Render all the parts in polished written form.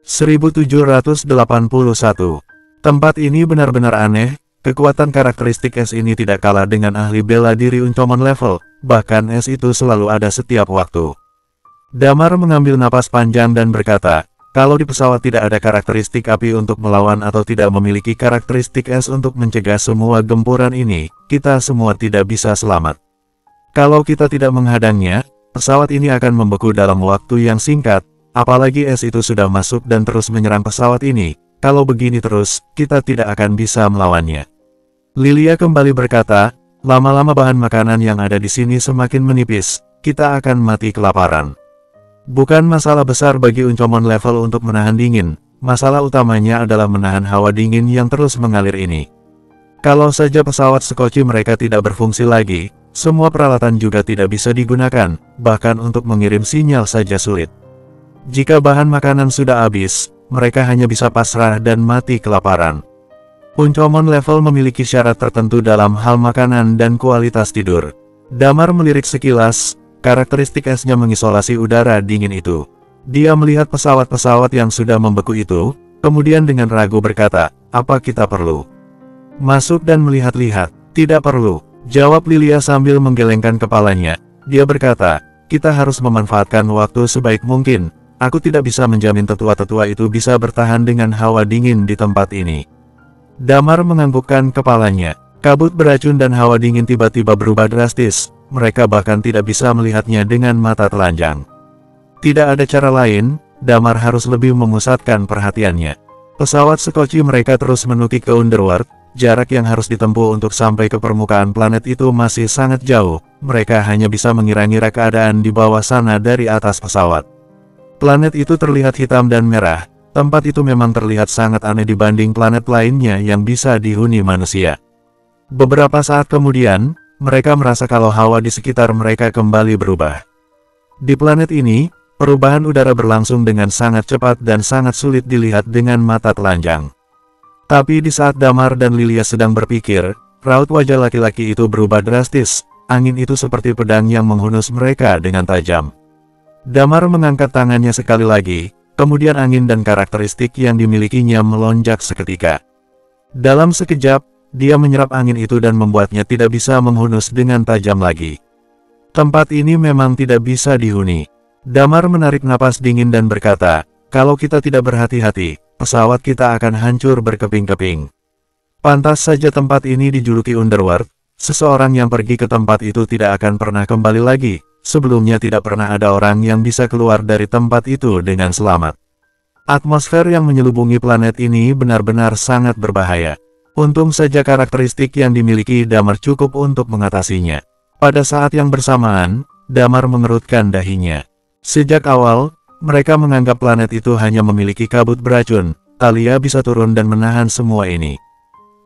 1781. Tempat ini benar-benar aneh, kekuatan karakteristik es ini tidak kalah dengan ahli bela diri Uncomon level, bahkan es itu selalu ada setiap waktu. Damar mengambil napas panjang dan berkata, kalau di pesawat tidak ada karakteristik api untuk melawan atau tidak memiliki karakteristik es untuk mencegah semua gempuran ini, kita semua tidak bisa selamat. Kalau kita tidak menghadangnya, pesawat ini akan membeku dalam waktu yang singkat. Apalagi es itu sudah masuk dan terus menyerang pesawat ini, kalau begini terus, kita tidak akan bisa melawannya. Lilia kembali berkata, lama-lama bahan makanan yang ada di sini semakin menipis, kita akan mati kelaparan. Bukan masalah besar bagi Uncomon level untuk menahan dingin, masalah utamanya adalah menahan hawa dingin yang terus mengalir ini. Kalau saja pesawat sekoci mereka tidak berfungsi lagi, semua peralatan juga tidak bisa digunakan, bahkan untuk mengirim sinyal saja sulit. Jika bahan makanan sudah habis, mereka hanya bisa pasrah dan mati kelaparan. Uncomon level memiliki syarat tertentu dalam hal makanan dan kualitas tidur. Damar melirik sekilas, karakteristik esnya mengisolasi udara dingin itu. Dia melihat pesawat-pesawat yang sudah membeku itu, kemudian dengan ragu berkata, apa kita perlu masuk dan melihat-lihat? Tidak perlu, jawab Lilia sambil menggelengkan kepalanya. Dia berkata, kita harus memanfaatkan waktu sebaik mungkin. Aku tidak bisa menjamin tetua-tetua itu bisa bertahan dengan hawa dingin di tempat ini. Damar menganggukkan kepalanya. Kabut beracun dan hawa dingin tiba-tiba berubah drastis. Mereka bahkan tidak bisa melihatnya dengan mata telanjang. Tidak ada cara lain, Damar harus lebih memusatkan perhatiannya. Pesawat sekoci mereka terus menukik ke Underworld. Jarak yang harus ditempuh untuk sampai ke permukaan planet itu masih sangat jauh. Mereka hanya bisa mengira-ngira keadaan di bawah sana dari atas pesawat. Planet itu terlihat hitam dan merah. Tempat itu memang terlihat sangat aneh dibanding planet lainnya yang bisa dihuni manusia. Beberapa saat kemudian, mereka merasa kalau hawa di sekitar mereka kembali berubah. Di planet ini, perubahan udara berlangsung dengan sangat cepat dan sangat sulit dilihat dengan mata telanjang. Tapi di saat Damar dan Lilia sedang berpikir, raut wajah laki-laki itu berubah drastis. Angin itu seperti pedang yang menghunus mereka dengan tajam. Damar mengangkat tangannya sekali lagi, kemudian angin dan karakteristik yang dimilikinya melonjak seketika. Dalam sekejap, dia menyerap angin itu dan membuatnya tidak bisa menghunus dengan tajam lagi. Tempat ini memang tidak bisa dihuni. Damar menarik napas dingin dan berkata, kalau kita tidak berhati-hati, pesawat kita akan hancur berkeping-keping. Pantas saja tempat ini dijuluki Underworld. Seseorang yang pergi ke tempat itu tidak akan pernah kembali lagi. Sebelumnya tidak pernah ada orang yang bisa keluar dari tempat itu dengan selamat. Atmosfer yang menyelubungi planet ini benar-benar sangat berbahaya. Untung saja karakteristik yang dimiliki Damar cukup untuk mengatasinya. Pada saat yang bersamaan, Damar mengerutkan dahinya. Sejak awal, mereka menganggap planet itu hanya memiliki kabut beracun. Talia bisa turun dan menahan semua ini.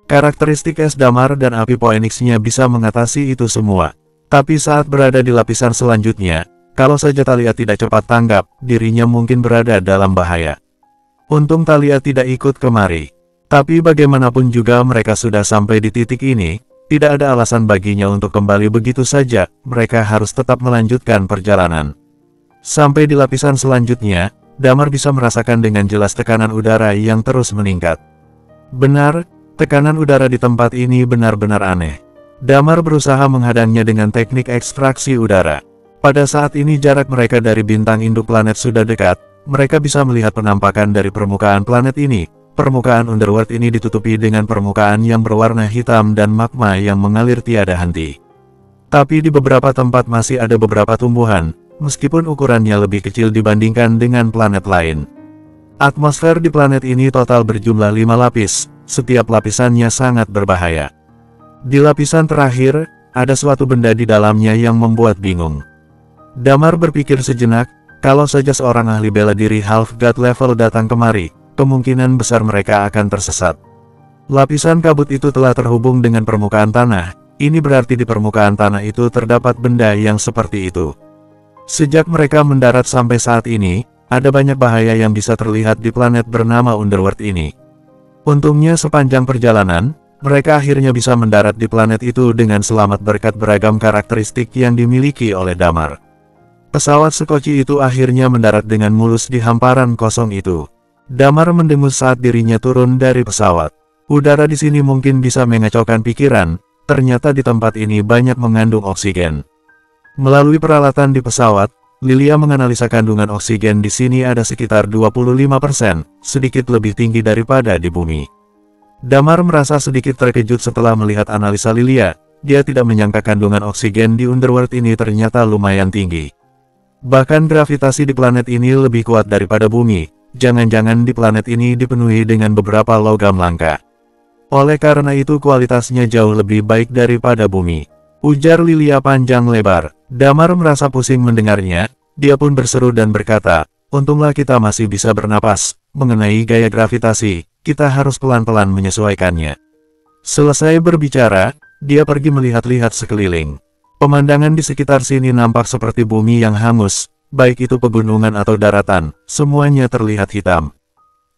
Karakteristik es Damar dan api Phoenix-nya bisa mengatasi itu semua. Tapi saat berada di lapisan selanjutnya, kalau saja Talia tidak cepat tanggap, dirinya mungkin berada dalam bahaya. Untung Talia tidak ikut kemari. Tapi bagaimanapun juga mereka sudah sampai di titik ini, tidak ada alasan baginya untuk kembali begitu saja, mereka harus tetap melanjutkan perjalanan. Sampai di lapisan selanjutnya, Damar bisa merasakan dengan jelas tekanan udara yang terus meningkat. Benar, tekanan udara di tempat ini benar-benar aneh. Damar berusaha menghadangnya dengan teknik ekstraksi udara. Pada saat ini jarak mereka dari bintang induk planet sudah dekat, mereka bisa melihat penampakan dari permukaan planet ini. Permukaan Underworld ini ditutupi dengan permukaan yang berwarna hitam dan magma yang mengalir tiada henti. Tapi di beberapa tempat masih ada beberapa tumbuhan, meskipun ukurannya lebih kecil dibandingkan dengan planet lain. Atmosfer di planet ini total berjumlah 5 lapis, setiap lapisannya sangat berbahaya. Di lapisan terakhir, ada suatu benda di dalamnya yang membuat bingung. Damar berpikir sejenak, kalau saja seorang ahli bela diri half god level datang kemari, kemungkinan besar mereka akan tersesat. Lapisan kabut itu telah terhubung dengan permukaan tanah, ini berarti di permukaan tanah itu terdapat benda yang seperti itu. Sejak mereka mendarat sampai saat ini, ada banyak bahaya yang bisa terlihat di planet bernama Underworld ini. Untungnya sepanjang perjalanan, mereka akhirnya bisa mendarat di planet itu dengan selamat berkat beragam karakteristik yang dimiliki oleh Damar. Pesawat sekoci itu akhirnya mendarat dengan mulus di hamparan kosong itu. Damar mendengus saat dirinya turun dari pesawat. Udara di sini mungkin bisa mengacaukan pikiran, ternyata di tempat ini banyak mengandung oksigen. Melalui peralatan di pesawat, Lilia menganalisa kandungan oksigen di sini ada sekitar 25%, sedikit lebih tinggi daripada di bumi. Damar merasa sedikit terkejut setelah melihat analisa Lilia. Dia tidak menyangka kandungan oksigen di Underworld ini ternyata lumayan tinggi. Bahkan gravitasi di planet ini lebih kuat daripada bumi. Jangan-jangan di planet ini dipenuhi dengan beberapa logam langka. Oleh karena itu kualitasnya jauh lebih baik daripada bumi, ujar Lilia panjang lebar. Damar merasa pusing mendengarnya. Dia pun berseru dan berkata, untunglah kita masih bisa bernapas. Mengenai gaya gravitasi, kita harus pelan-pelan menyesuaikannya. Selesai berbicara, dia pergi melihat-lihat sekeliling. Pemandangan di sekitar sini nampak seperti bumi yang hangus, baik itu pegunungan atau daratan, semuanya terlihat hitam.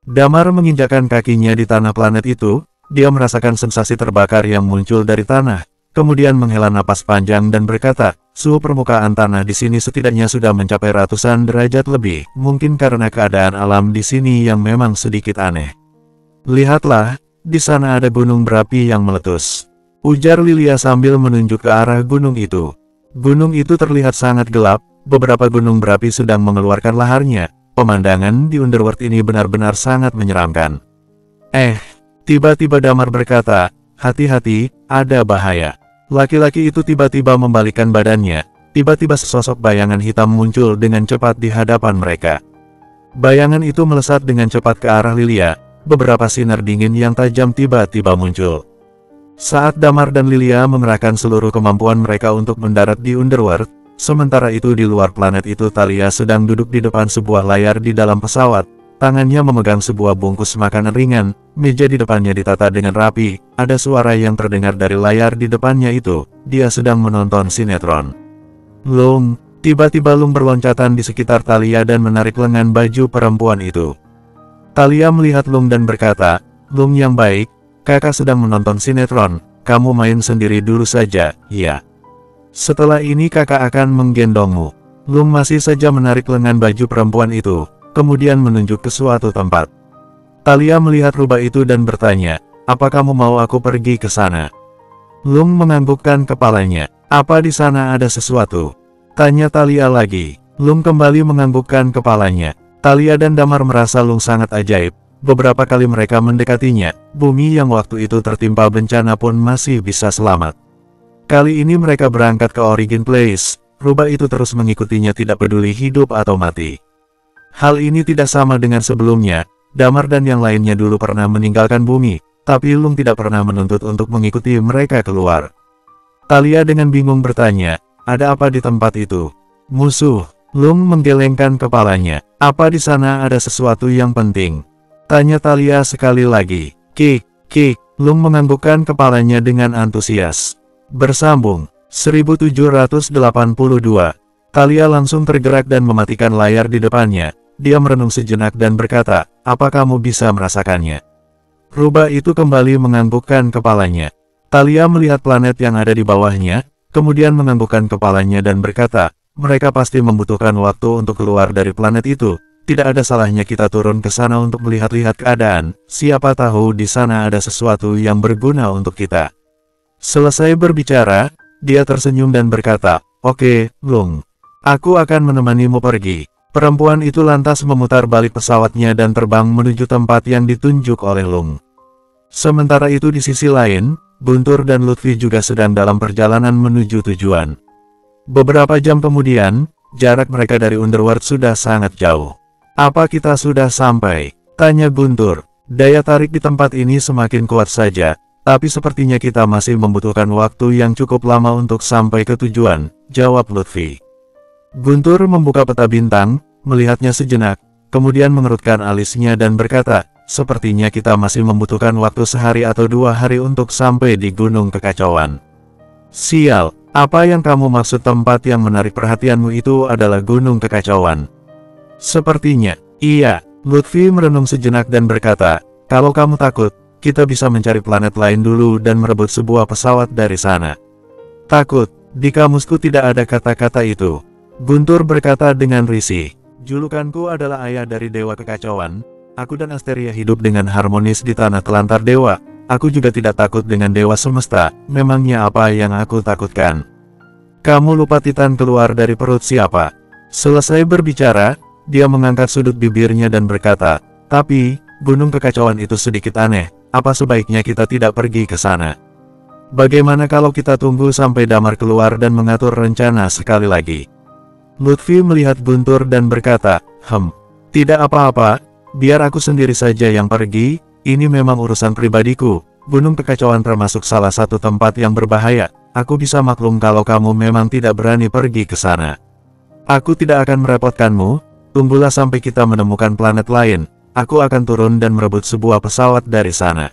Damar menginjakkan kakinya di tanah planet itu, dia merasakan sensasi terbakar yang muncul dari tanah, kemudian menghela napas panjang dan berkata, suhu permukaan tanah di sini setidaknya sudah mencapai ratusan derajat lebih, mungkin karena keadaan alam di sini yang memang sedikit aneh. Lihatlah, di sana ada gunung berapi yang meletus, ujar Lilia sambil menunjuk ke arah gunung itu. Gunung itu terlihat sangat gelap, beberapa gunung berapi sedang mengeluarkan laharnya. Pemandangan di Underworld ini benar-benar sangat menyeramkan. Tiba-tiba Damar berkata, hati-hati, ada bahaya. Laki-laki itu tiba-tiba membalikkan badannya. Tiba-tiba sesosok bayangan hitam muncul dengan cepat di hadapan mereka. Bayangan itu melesat dengan cepat ke arah Lilia. Beberapa sinar dingin yang tajam tiba-tiba muncul. Saat Damar dan Lilia mengerahkan seluruh kemampuan mereka untuk mendarat di Underworld, sementara itu di luar planet itu Thalia sedang duduk di depan sebuah layar di dalam pesawat. Tangannya memegang sebuah bungkus makanan ringan, meja di depannya ditata dengan rapi, ada suara yang terdengar dari layar di depannya itu, dia sedang menonton sinetron. Lung, tiba-tiba Lung berloncatan di sekitar Thalia dan menarik lengan baju perempuan itu. Thalia melihat Lung dan berkata, Lung yang baik, kakak sedang menonton sinetron, kamu main sendiri dulu saja, ya. Setelah ini kakak akan menggendongmu. Lung masih saja menarik lengan baju perempuan itu, kemudian menunjuk ke suatu tempat. Thalia melihat rubah itu dan bertanya, apa kamu mau aku pergi ke sana? Lung menganggukkan kepalanya, apa di sana ada sesuatu? Tanya Thalia lagi. Lung kembali menganggukkan kepalanya. Thalia dan Damar merasa Lung sangat ajaib. Beberapa kali mereka mendekatinya, bumi yang waktu itu tertimpa bencana pun masih bisa selamat. Kali ini mereka berangkat ke Origin Place, rubah itu terus mengikutinya tidak peduli hidup atau mati. Hal ini tidak sama dengan sebelumnya, Damar dan yang lainnya dulu pernah meninggalkan bumi, tapi Lung tidak pernah menuntut untuk mengikuti mereka keluar. Thalia dengan bingung bertanya, ada apa di tempat itu? Musuh. Lung menggelengkan kepalanya, apa di sana ada sesuatu yang penting? Tanya Thalia sekali lagi. Kik. Lung menganggukkan kepalanya dengan antusias. Bersambung. 1782. Thalia langsung tergerak dan mematikan layar di depannya. Dia merenung sejenak dan berkata, apa kamu bisa merasakannya? Rubah itu kembali menganggukkan kepalanya. Thalia melihat planet yang ada di bawahnya, kemudian menganggukkan kepalanya dan berkata, mereka pasti membutuhkan waktu untuk keluar dari planet itu. Tidak ada salahnya kita turun ke sana untuk melihat-lihat keadaan. Siapa tahu di sana ada sesuatu yang berguna untuk kita. Selesai berbicara, dia tersenyum dan berkata, oke, Lung. Aku akan menemanimu pergi. Perempuan itu lantas memutar balik pesawatnya dan terbang menuju tempat yang ditunjuk oleh Lung. Sementara itu di sisi lain, Guntur dan Lutfi juga sedang dalam perjalanan menuju tujuan. Beberapa jam kemudian, jarak mereka dari Underworld sudah sangat jauh. Apa kita sudah sampai? Tanya Guntur. Daya tarik di tempat ini semakin kuat saja, tapi sepertinya kita masih membutuhkan waktu yang cukup lama untuk sampai ke tujuan, jawab Lutfi. Guntur membuka peta bintang, melihatnya sejenak, kemudian mengerutkan alisnya dan berkata, sepertinya kita masih membutuhkan waktu sehari atau 2 hari untuk sampai di Gunung Kekacauan. Sial. Apa yang kamu maksud tempat yang menarik perhatianmu itu adalah Gunung Kekacauan? Sepertinya, iya. Lutfi merenung sejenak dan berkata, kalau kamu takut, kita bisa mencari planet lain dulu dan merebut sebuah pesawat dari sana. Takut? Di kamusku tidak ada kata-kata itu. Guntur berkata dengan risih. Julukanku adalah ayah dari Dewa Kekacauan, Aku dan Asteria hidup dengan harmonis di tanah telantar dewa. Aku juga tidak takut dengan dewa semesta. Memangnya apa yang aku takutkan? Kamu lupa Titan keluar dari perut siapa? Selesai berbicara, dia mengangkat sudut bibirnya dan berkata, tapi, gunung kekacauan itu sedikit aneh. Apa sebaiknya kita tidak pergi ke sana? Bagaimana kalau kita tunggu sampai Damar keluar dan mengatur rencana sekali lagi? Lutfi melihat Guntur dan berkata, tidak apa-apa. Biar aku sendiri saja yang pergi, ini memang urusan pribadiku. Gunung kekacauan termasuk salah satu tempat yang berbahaya. Aku bisa maklum kalau kamu memang tidak berani pergi ke sana. Aku tidak akan merepotkanmu, tunggulah sampai kita menemukan planet lain. Aku akan turun dan merebut sebuah pesawat dari sana.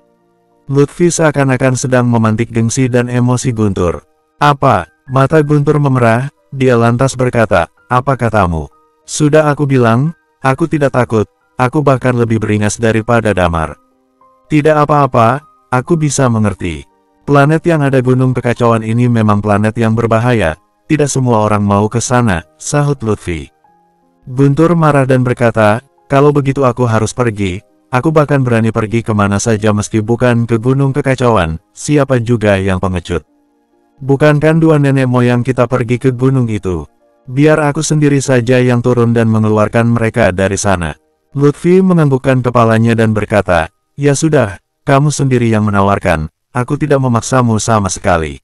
Lutfi seakan-akan sedang memantik gengsi dan emosi Guntur. Apa? Mata Guntur memerah, dia lantas berkata, apa katamu? Sudah aku bilang, aku tidak takut. Aku bahkan lebih beringas daripada Damar. Tidak apa-apa, aku bisa mengerti. Planet yang ada gunung kekacauan ini memang planet yang berbahaya. Tidak semua orang mau ke sana, sahut Lutfi. Guntur marah dan berkata, kalau begitu aku harus pergi. Aku bahkan berani pergi kemana saja meski bukan ke gunung kekacauan. Siapa juga yang pengecut? Bukankah dua nenek moyang kita pergi ke gunung itu? Biar aku sendiri saja yang turun dan mengeluarkan mereka dari sana. Lutfi menganggukkan kepalanya dan berkata, ya sudah, kamu sendiri yang menawarkan, aku tidak memaksamu sama sekali.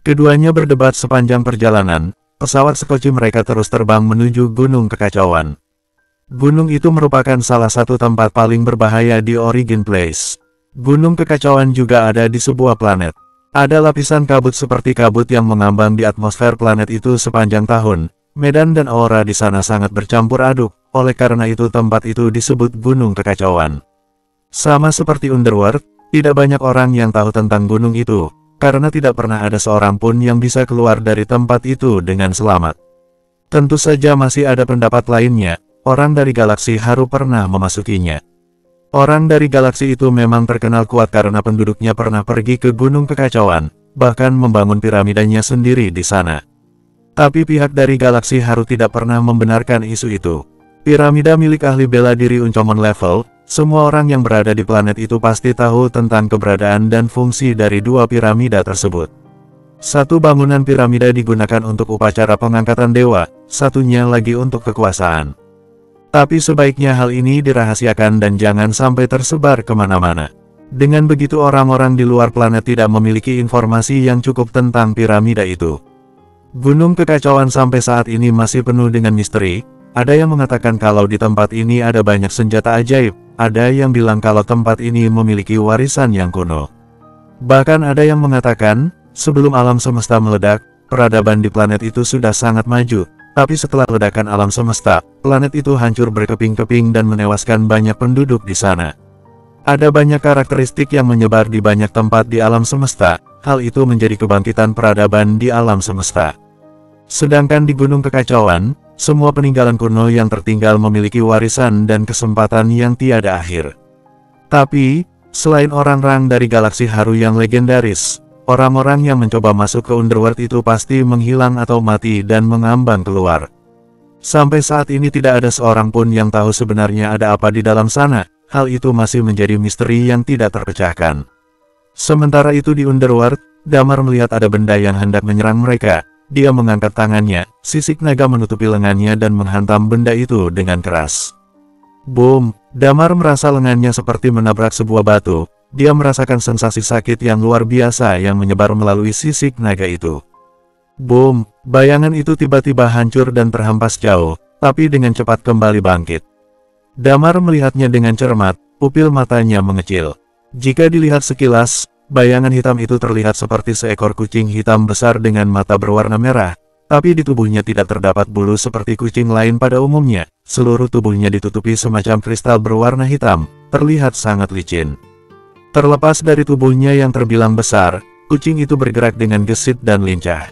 Keduanya berdebat sepanjang perjalanan, pesawat sekoci mereka terus terbang menuju gunung kekacauan. Gunung itu merupakan salah satu tempat paling berbahaya di Origin Place. Gunung kekacauan juga ada di sebuah planet. Ada lapisan kabut seperti kabut yang mengambang di atmosfer planet itu sepanjang tahun. Medan dan aura di sana sangat bercampur aduk, oleh karena itu tempat itu disebut Gunung Kekacauan. Sama seperti Underworld, tidak banyak orang yang tahu tentang gunung itu, karena tidak pernah ada seorang pun yang bisa keluar dari tempat itu dengan selamat. Tentu saja masih ada pendapat lainnya, orang dari galaksi Haru pernah memasukinya. Orang dari galaksi itu memang terkenal kuat karena penduduknya pernah pergi ke Gunung Kekacauan, bahkan membangun piramidanya sendiri di sana. Tapi pihak dari galaksi Haru tidak pernah membenarkan isu itu. Piramida milik ahli bela diri Uncomon level, semua orang yang berada di planet itu pasti tahu tentang keberadaan dan fungsi dari dua piramida tersebut. Satu bangunan piramida digunakan untuk upacara pengangkatan dewa, satunya lagi untuk kekuasaan. Tapi sebaiknya hal ini dirahasiakan dan jangan sampai tersebar kemana-mana. Dengan begitu orang-orang di luar planet tidak memiliki informasi yang cukup tentang piramida itu. Gunung Kekacauan sampai saat ini masih penuh dengan misteri. Ada yang mengatakan kalau di tempat ini ada banyak senjata ajaib. Ada yang bilang kalau tempat ini memiliki warisan yang kuno. Bahkan ada yang mengatakan, sebelum alam semesta meledak, peradaban di planet itu sudah sangat maju. Tapi setelah ledakan alam semesta, planet itu hancur berkeping-keping dan menewaskan banyak penduduk di sana. Ada banyak karakteristik yang menyebar di banyak tempat di alam semesta. Hal itu menjadi kebangkitan peradaban di alam semesta. Sedangkan di Gunung Kekacauan, semua peninggalan kuno yang tertinggal memiliki warisan dan kesempatan yang tiada akhir. Tapi, selain orang-orang dari galaksi Haru yang legendaris, orang-orang yang mencoba masuk ke Underworld itu pasti menghilang atau mati dan mengambang keluar. Sampai saat ini tidak ada seorang pun yang tahu sebenarnya ada apa di dalam sana. Hal itu masih menjadi misteri yang tidak terpecahkan. Sementara itu di Underworld, Damar melihat ada benda yang hendak menyerang mereka. Dia mengangkat tangannya, sisik naga menutupi lengannya dan menghantam benda itu dengan keras. Boom! Damar merasa lengannya seperti menabrak sebuah batu. Dia merasakan sensasi sakit yang luar biasa yang menyebar melalui sisik naga itu. Boom! Bayangan itu tiba-tiba hancur dan terhempas jauh, tapi dengan cepat kembali bangkit. Damar melihatnya dengan cermat, pupil matanya mengecil. Jika dilihat sekilas, bayangan hitam itu terlihat seperti seekor kucing hitam besar dengan mata berwarna merah, tapi di tubuhnya tidak terdapat bulu seperti kucing lain pada umumnya. Seluruh tubuhnya ditutupi semacam kristal berwarna hitam, terlihat sangat licin. Terlepas dari tubuhnya yang terbilang besar, kucing itu bergerak dengan gesit dan lincah.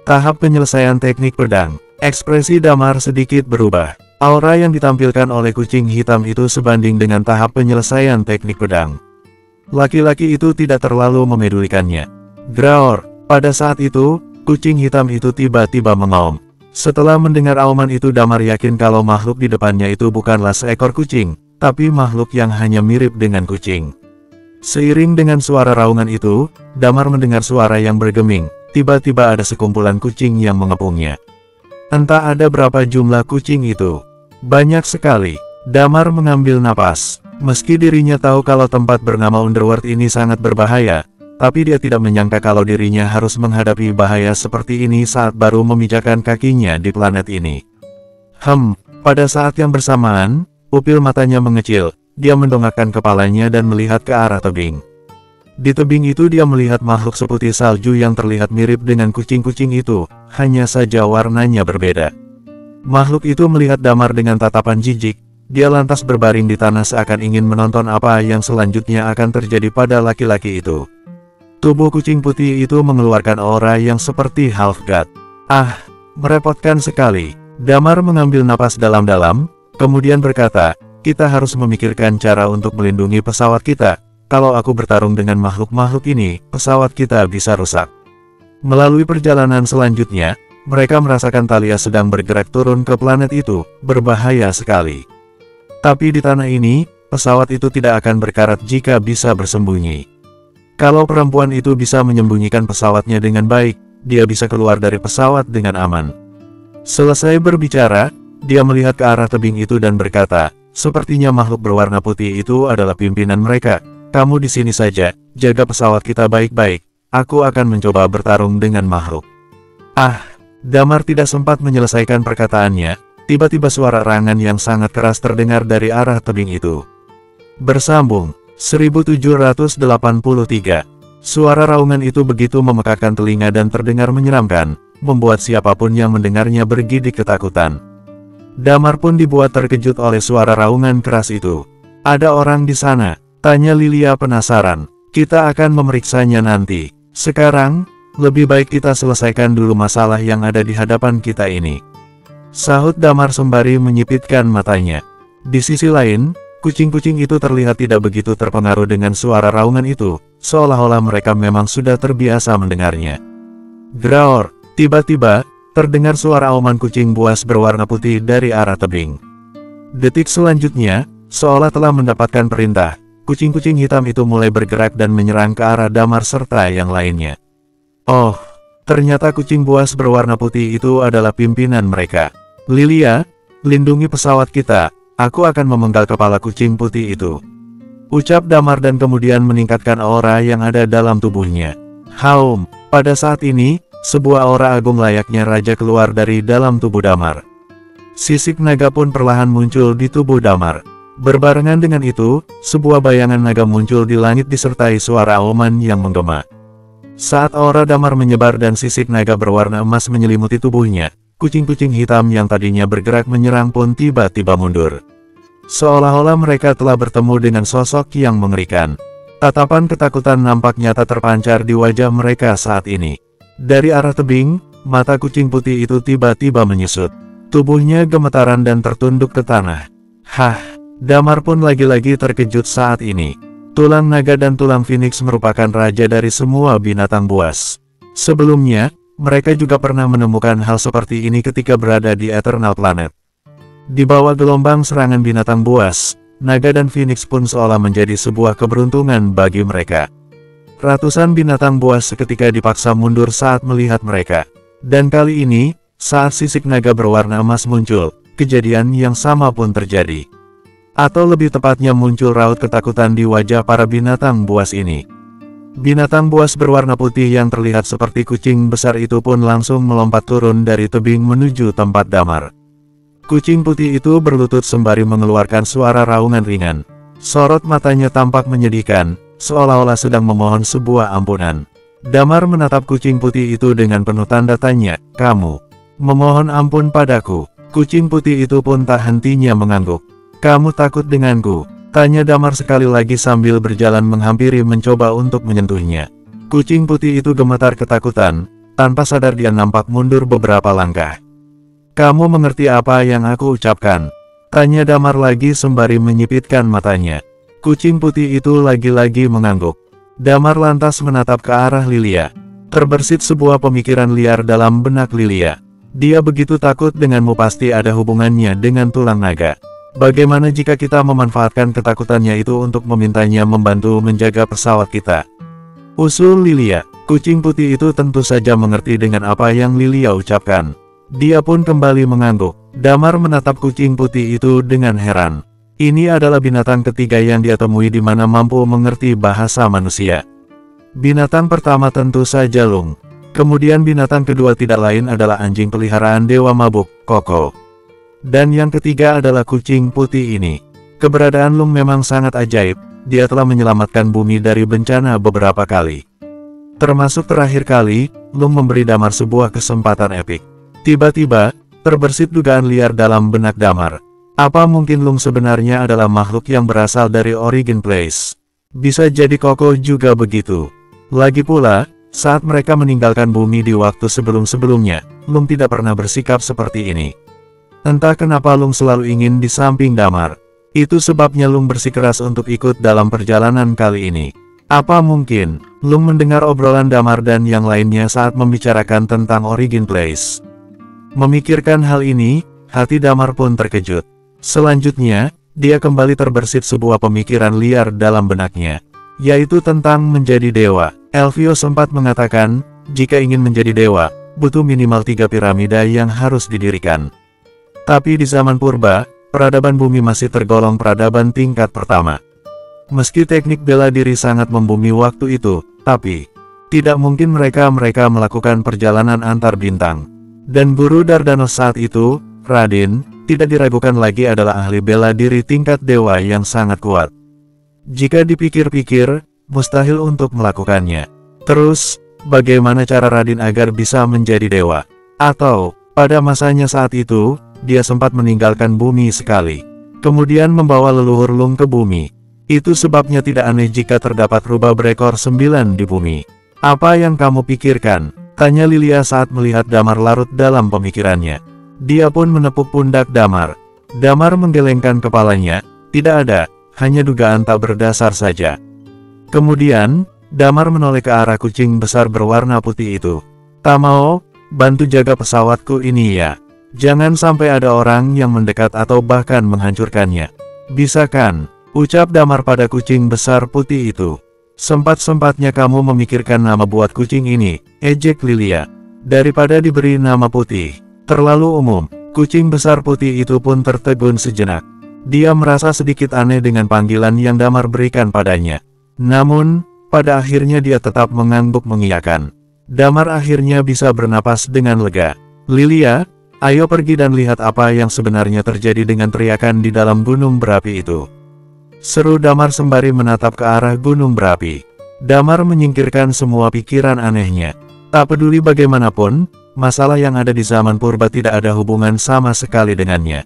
Tahap penyelesaian teknik pedang. Ekspresi Damar sedikit berubah. Aura yang ditampilkan oleh kucing hitam itu sebanding dengan tahap penyelesaian teknik pedang. Laki-laki itu tidak terlalu memedulikannya. Graor. Pada saat itu, kucing hitam itu tiba-tiba mengaum. Setelah mendengar auman itu Damar yakin kalau makhluk di depannya itu bukanlah seekor kucing, tapi makhluk yang hanya mirip dengan kucing. Seiring dengan suara raungan itu, Damar mendengar suara yang bergeming. Tiba-tiba ada sekumpulan kucing yang mengepungnya. Entah ada berapa jumlah kucing itu. Banyak sekali. Damar mengambil napas. Meski dirinya tahu kalau tempat bernama Underworld ini sangat berbahaya, tapi dia tidak menyangka kalau dirinya harus menghadapi bahaya seperti ini saat baru memijakkan kakinya di planet ini. Pada saat yang bersamaan, pupil matanya mengecil. Dia mendongakkan kepalanya dan melihat ke arah tebing. Di tebing itu dia melihat makhluk seputih salju yang terlihat mirip dengan kucing-kucing itu, hanya saja warnanya berbeda. Makhluk itu melihat Damar dengan tatapan jijik. Dia lantas berbaring di tanah seakan ingin menonton apa yang selanjutnya akan terjadi pada laki-laki itu. Tubuh kucing putih itu mengeluarkan aura yang seperti half god. Merepotkan sekali. Damar mengambil napas dalam-dalam, kemudian berkata, "Kita harus memikirkan cara untuk melindungi pesawat kita. Kalau aku bertarung dengan makhluk-makhluk ini, pesawat kita bisa rusak." Melalui perjalanan selanjutnya, mereka merasakan Thalia sedang bergerak turun ke planet itu, berbahaya sekali. Tapi di tanah ini, pesawat itu tidak akan berkarat jika bisa bersembunyi. Kalau perempuan itu bisa menyembunyikan pesawatnya dengan baik, dia bisa keluar dari pesawat dengan aman. Selesai berbicara, dia melihat ke arah tebing itu dan berkata, "Sepertinya makhluk berwarna putih itu adalah pimpinan mereka. Kamu di sini saja, jaga pesawat kita baik-baik. Aku akan mencoba bertarung dengan makhluk." Damar tidak sempat menyelesaikan perkataannya. Tiba-tiba suara erangan yang sangat keras terdengar dari arah tebing itu. Bersambung, 1783. Suara raungan itu begitu memekakkan telinga dan terdengar menyeramkan, membuat siapapun yang mendengarnya bergidik ketakutan. Damar pun dibuat terkejut oleh suara raungan keras itu. "Ada orang di sana?" tanya Lilia penasaran. "Kita akan memeriksanya nanti. Sekarang, lebih baik kita selesaikan dulu masalah yang ada di hadapan kita ini," sahut Damar sembari menyipitkan matanya. Di sisi lain, kucing-kucing itu terlihat tidak begitu terpengaruh dengan suara raungan itu, seolah-olah mereka memang sudah terbiasa mendengarnya. Graor, tiba-tiba, terdengar suara auman kucing buas berwarna putih dari arah tebing. Detik selanjutnya, seolah telah mendapatkan perintah, kucing-kucing hitam itu mulai bergerak dan menyerang ke arah Damar serta yang lainnya. Ternyata kucing buas berwarna putih itu adalah pimpinan mereka. "Lilia, lindungi pesawat kita, aku akan memenggal kepala kucing putih itu," ucap Damar dan kemudian meningkatkan aura yang ada dalam tubuhnya. Pada saat ini, sebuah aura agung layaknya raja keluar dari dalam tubuh Damar. Sisik naga pun perlahan muncul di tubuh Damar. Berbarengan dengan itu, sebuah bayangan naga muncul di langit disertai suara auman yang menggema. Saat aura Damar menyebar dan sisik naga berwarna emas menyelimuti tubuhnya, kucing-kucing hitam yang tadinya bergerak menyerang pun tiba-tiba mundur. Seolah-olah mereka telah bertemu dengan sosok yang mengerikan. Tatapan ketakutan nampak nyata terpancar di wajah mereka saat ini. Dari arah tebing, mata kucing putih itu tiba-tiba menyusut. Tubuhnya gemetaran dan tertunduk ke tanah. Damar pun lagi-lagi terkejut saat ini. Tulang naga dan tulang phoenix merupakan raja dari semua binatang buas. Sebelumnya, mereka juga pernah menemukan hal seperti ini ketika berada di Eternal Planet. Di bawah gelombang serangan binatang buas, naga dan phoenix pun seolah menjadi sebuah keberuntungan bagi mereka. Ratusan binatang buas seketika dipaksa mundur saat melihat mereka. Dan kali ini, saat sisik naga berwarna emas muncul, kejadian yang sama pun terjadi. Atau lebih tepatnya muncul raut ketakutan di wajah para binatang buas ini. Binatang buas berwarna putih yang terlihat seperti kucing besar itu pun langsung melompat turun dari tebing menuju tempat Damar. Kucing putih itu berlutut sembari mengeluarkan suara raungan ringan. Sorot matanya tampak menyedihkan, seolah-olah sedang memohon sebuah ampunan. Damar menatap kucing putih itu dengan penuh tanda tanya, "Kamu memohon ampun padaku?" Kucing putih itu pun tak hentinya mengangguk. "Kamu takut denganku?" tanya Damar sekali lagi sambil berjalan menghampiri mencoba untuk menyentuhnya. Kucing putih itu gemetar ketakutan, tanpa sadar dia nampak mundur beberapa langkah. "Kamu mengerti apa yang aku ucapkan?" tanya Damar lagi sembari menyipitkan matanya. Kucing putih itu lagi-lagi mengangguk. Damar lantas menatap ke arah Lilia. Terbersit sebuah pemikiran liar dalam benak Lilia. Dia begitu takut denganmu, pasti ada hubungannya dengan tulang naga. Bagaimana jika kita memanfaatkan ketakutannya itu untuk memintanya membantu menjaga pesawat kita? Usul Lilia. Kucing putih itu tentu saja mengerti dengan apa yang Lilia ucapkan. Dia pun kembali mengangguk. Damar menatap kucing putih itu dengan heran. Ini adalah binatang ketiga yang dia temui di mana mampu mengerti bahasa manusia. Binatang pertama tentu saja Lung. Kemudian binatang kedua tidak lain adalah anjing peliharaan Dewa Mabuk, Koko. Dan yang ketiga adalah kucing putih ini. Keberadaan Lung memang sangat ajaib. Dia telah menyelamatkan bumi dari bencana beberapa kali. Termasuk terakhir kali, Lung memberi Damar sebuah kesempatan epik. Tiba-tiba, terbersit dugaan liar dalam benak Damar. Apa mungkin Lung sebenarnya adalah makhluk yang berasal dari Origin Place? Bisa jadi Koko juga begitu. Lagi pula, saat mereka meninggalkan bumi di waktu sebelum-sebelumnya, Lung tidak pernah bersikap seperti ini. Entah kenapa Lung selalu ingin di samping Damar. Itu sebabnya Lung bersikeras untuk ikut dalam perjalanan kali ini. Apa mungkin Lung mendengar obrolan Damar dan yang lainnya saat membicarakan tentang Origin Place? Memikirkan hal ini, hati Damar pun terkejut. Selanjutnya, dia kembali terbersit sebuah pemikiran liar dalam benaknya, yaitu tentang menjadi dewa. Elvio sempat mengatakan, jika ingin menjadi dewa, butuh minimal 3 piramida yang harus didirikan. Tapi di zaman purba, peradaban bumi masih tergolong peradaban tingkat pertama. Meski teknik bela diri sangat membumi waktu itu, tapi tidak mungkin mereka melakukan perjalanan antar bintang. Dan guru Dardanos saat itu, Raden, tidak diragukan lagi adalah ahli bela diri tingkat dewa yang sangat kuat. Jika dipikir-pikir, mustahil untuk melakukannya. Terus, bagaimana cara Raden agar bisa menjadi dewa? Atau, pada masanya saat itu, dia sempat meninggalkan bumi sekali, kemudian membawa leluhur Lung ke bumi. Itu sebabnya tidak aneh jika terdapat rubah berekor 9 di bumi. Apa yang kamu pikirkan? Tanya Lilia saat melihat Damar larut dalam pemikirannya. Dia pun menepuk pundak Damar. Damar menggelengkan kepalanya. Tidak ada, hanya dugaan tak berdasar saja. Kemudian, Damar menoleh ke arah kucing besar berwarna putih itu. Tak mau, bantu jaga pesawatku ini ya. Jangan sampai ada orang yang mendekat atau bahkan menghancurkannya. Bisa kan? Ucap Damar pada kucing besar putih itu. Sempat-sempatnya kamu memikirkan nama buat kucing ini, ejek Lilia. Daripada diberi nama putih, terlalu umum. Kucing besar putih itu pun tertegun sejenak. Dia merasa sedikit aneh dengan panggilan yang Damar berikan padanya. Namun, pada akhirnya dia tetap mengangguk mengiyakan. Damar akhirnya bisa bernapas dengan lega. Lilia, ayo pergi dan lihat apa yang sebenarnya terjadi dengan teriakan di dalam gunung berapi itu. Seru Damar sembari menatap ke arah gunung berapi. Damar menyingkirkan semua pikiran anehnya. Tak peduli bagaimanapun, masalah yang ada di zaman purba tidak ada hubungan sama sekali dengannya.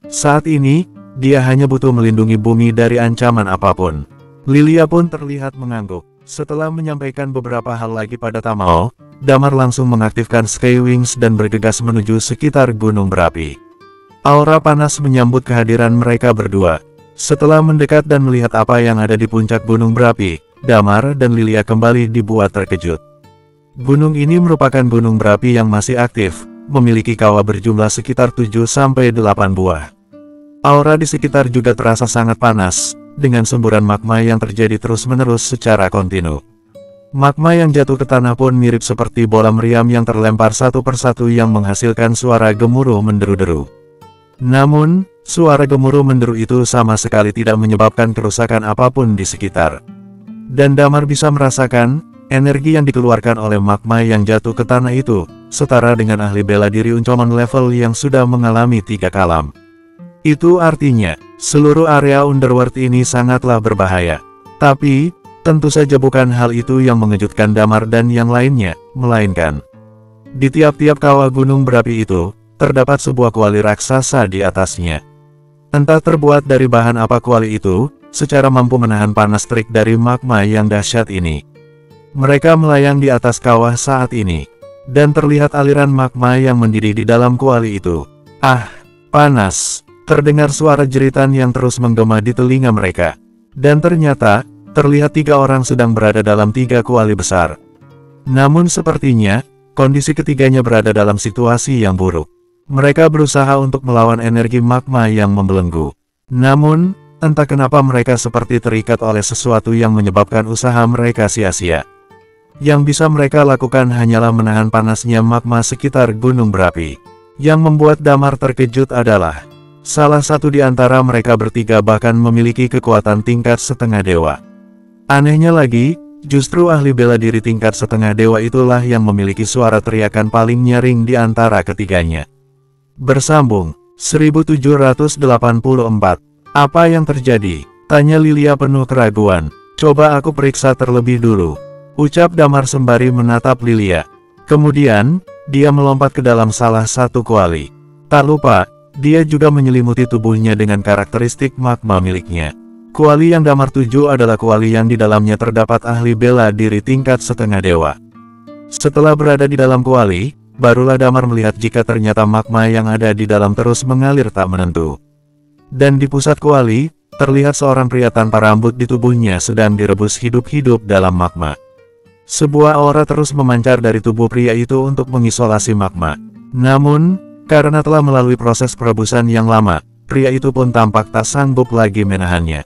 Saat ini, dia hanya butuh melindungi bumi dari ancaman apapun. Lilia pun terlihat mengangguk. Setelah menyampaikan beberapa hal lagi pada Tamao, Damar langsung mengaktifkan Skywings dan bergegas menuju sekitar gunung berapi. Aura panas menyambut kehadiran mereka berdua. Setelah mendekat dan melihat apa yang ada di puncak gunung berapi, Damar dan Lilia kembali dibuat terkejut. Gunung ini merupakan gunung berapi yang masih aktif, memiliki kawah berjumlah sekitar 7-8 buah. Aura di sekitar juga terasa sangat panas, dengan semburan magma yang terjadi terus-menerus secara kontinu. Magma yang jatuh ke tanah pun mirip seperti bola meriam yang terlempar satu persatu yang menghasilkan suara gemuruh menderu-deru. Namun, suara gemuruh menderu itu sama sekali tidak menyebabkan kerusakan apapun di sekitar. Dan Damar bisa merasakan, energi yang dikeluarkan oleh magma yang jatuh ke tanah itu, setara dengan ahli bela diri Uncommon level yang sudah mengalami 3 kalam. Itu artinya, seluruh area Underworld ini sangatlah berbahaya. Tapi, tentu saja bukan hal itu yang mengejutkan Damar dan yang lainnya, melainkan di tiap-tiap kawah gunung berapi itu, terdapat sebuah kuali raksasa di atasnya. Entah terbuat dari bahan apa kuali itu, secara mampu menahan panas terik dari magma yang dahsyat ini. Mereka melayang di atas kawah saat ini, dan terlihat aliran magma yang mendidih di dalam kuali itu. Ah, panas! Terdengar suara jeritan yang terus menggema di telinga mereka. Dan ternyata, terlihat 3 orang sedang berada dalam 3 kuali besar. Namun sepertinya, kondisi ketiganya berada dalam situasi yang buruk. Mereka berusaha untuk melawan energi magma yang membelenggu. Namun, entah kenapa mereka seperti terikat oleh sesuatu yang menyebabkan usaha mereka sia-sia. Yang bisa mereka lakukan hanyalah menahan panasnya magma sekitar gunung berapi. Yang membuat Damar terkejut adalah, salah satu di antara mereka bertiga bahkan memiliki kekuatan tingkat setengah dewa. Anehnya lagi, justru ahli bela diri tingkat setengah dewa itulah yang memiliki suara teriakan paling nyaring di antara ketiganya. Bersambung 1784. Apa yang terjadi? Tanya Lilia penuh keraguan. Coba aku periksa terlebih dulu, ucap Damar sembari menatap Lilia. Kemudian, dia melompat ke dalam salah satu kuali. Tak lupa, dia juga menyelimuti tubuhnya dengan karakteristik magma miliknya. Kuali yang Damar tuju adalah kuali yang di dalamnya terdapat ahli bela diri tingkat setengah dewa. Setelah berada di dalam kuali, barulah Damar melihat jika ternyata magma yang ada di dalam terus mengalir tak menentu. Dan di pusat kuali, terlihat seorang pria tanpa rambut di tubuhnya sedang direbus hidup-hidup dalam magma. Sebuah aura terus memancar dari tubuh pria itu untuk mengisolasi magma. Namun, karena telah melalui proses perebusan yang lama, pria itu pun tampak tak sanggup lagi menahannya.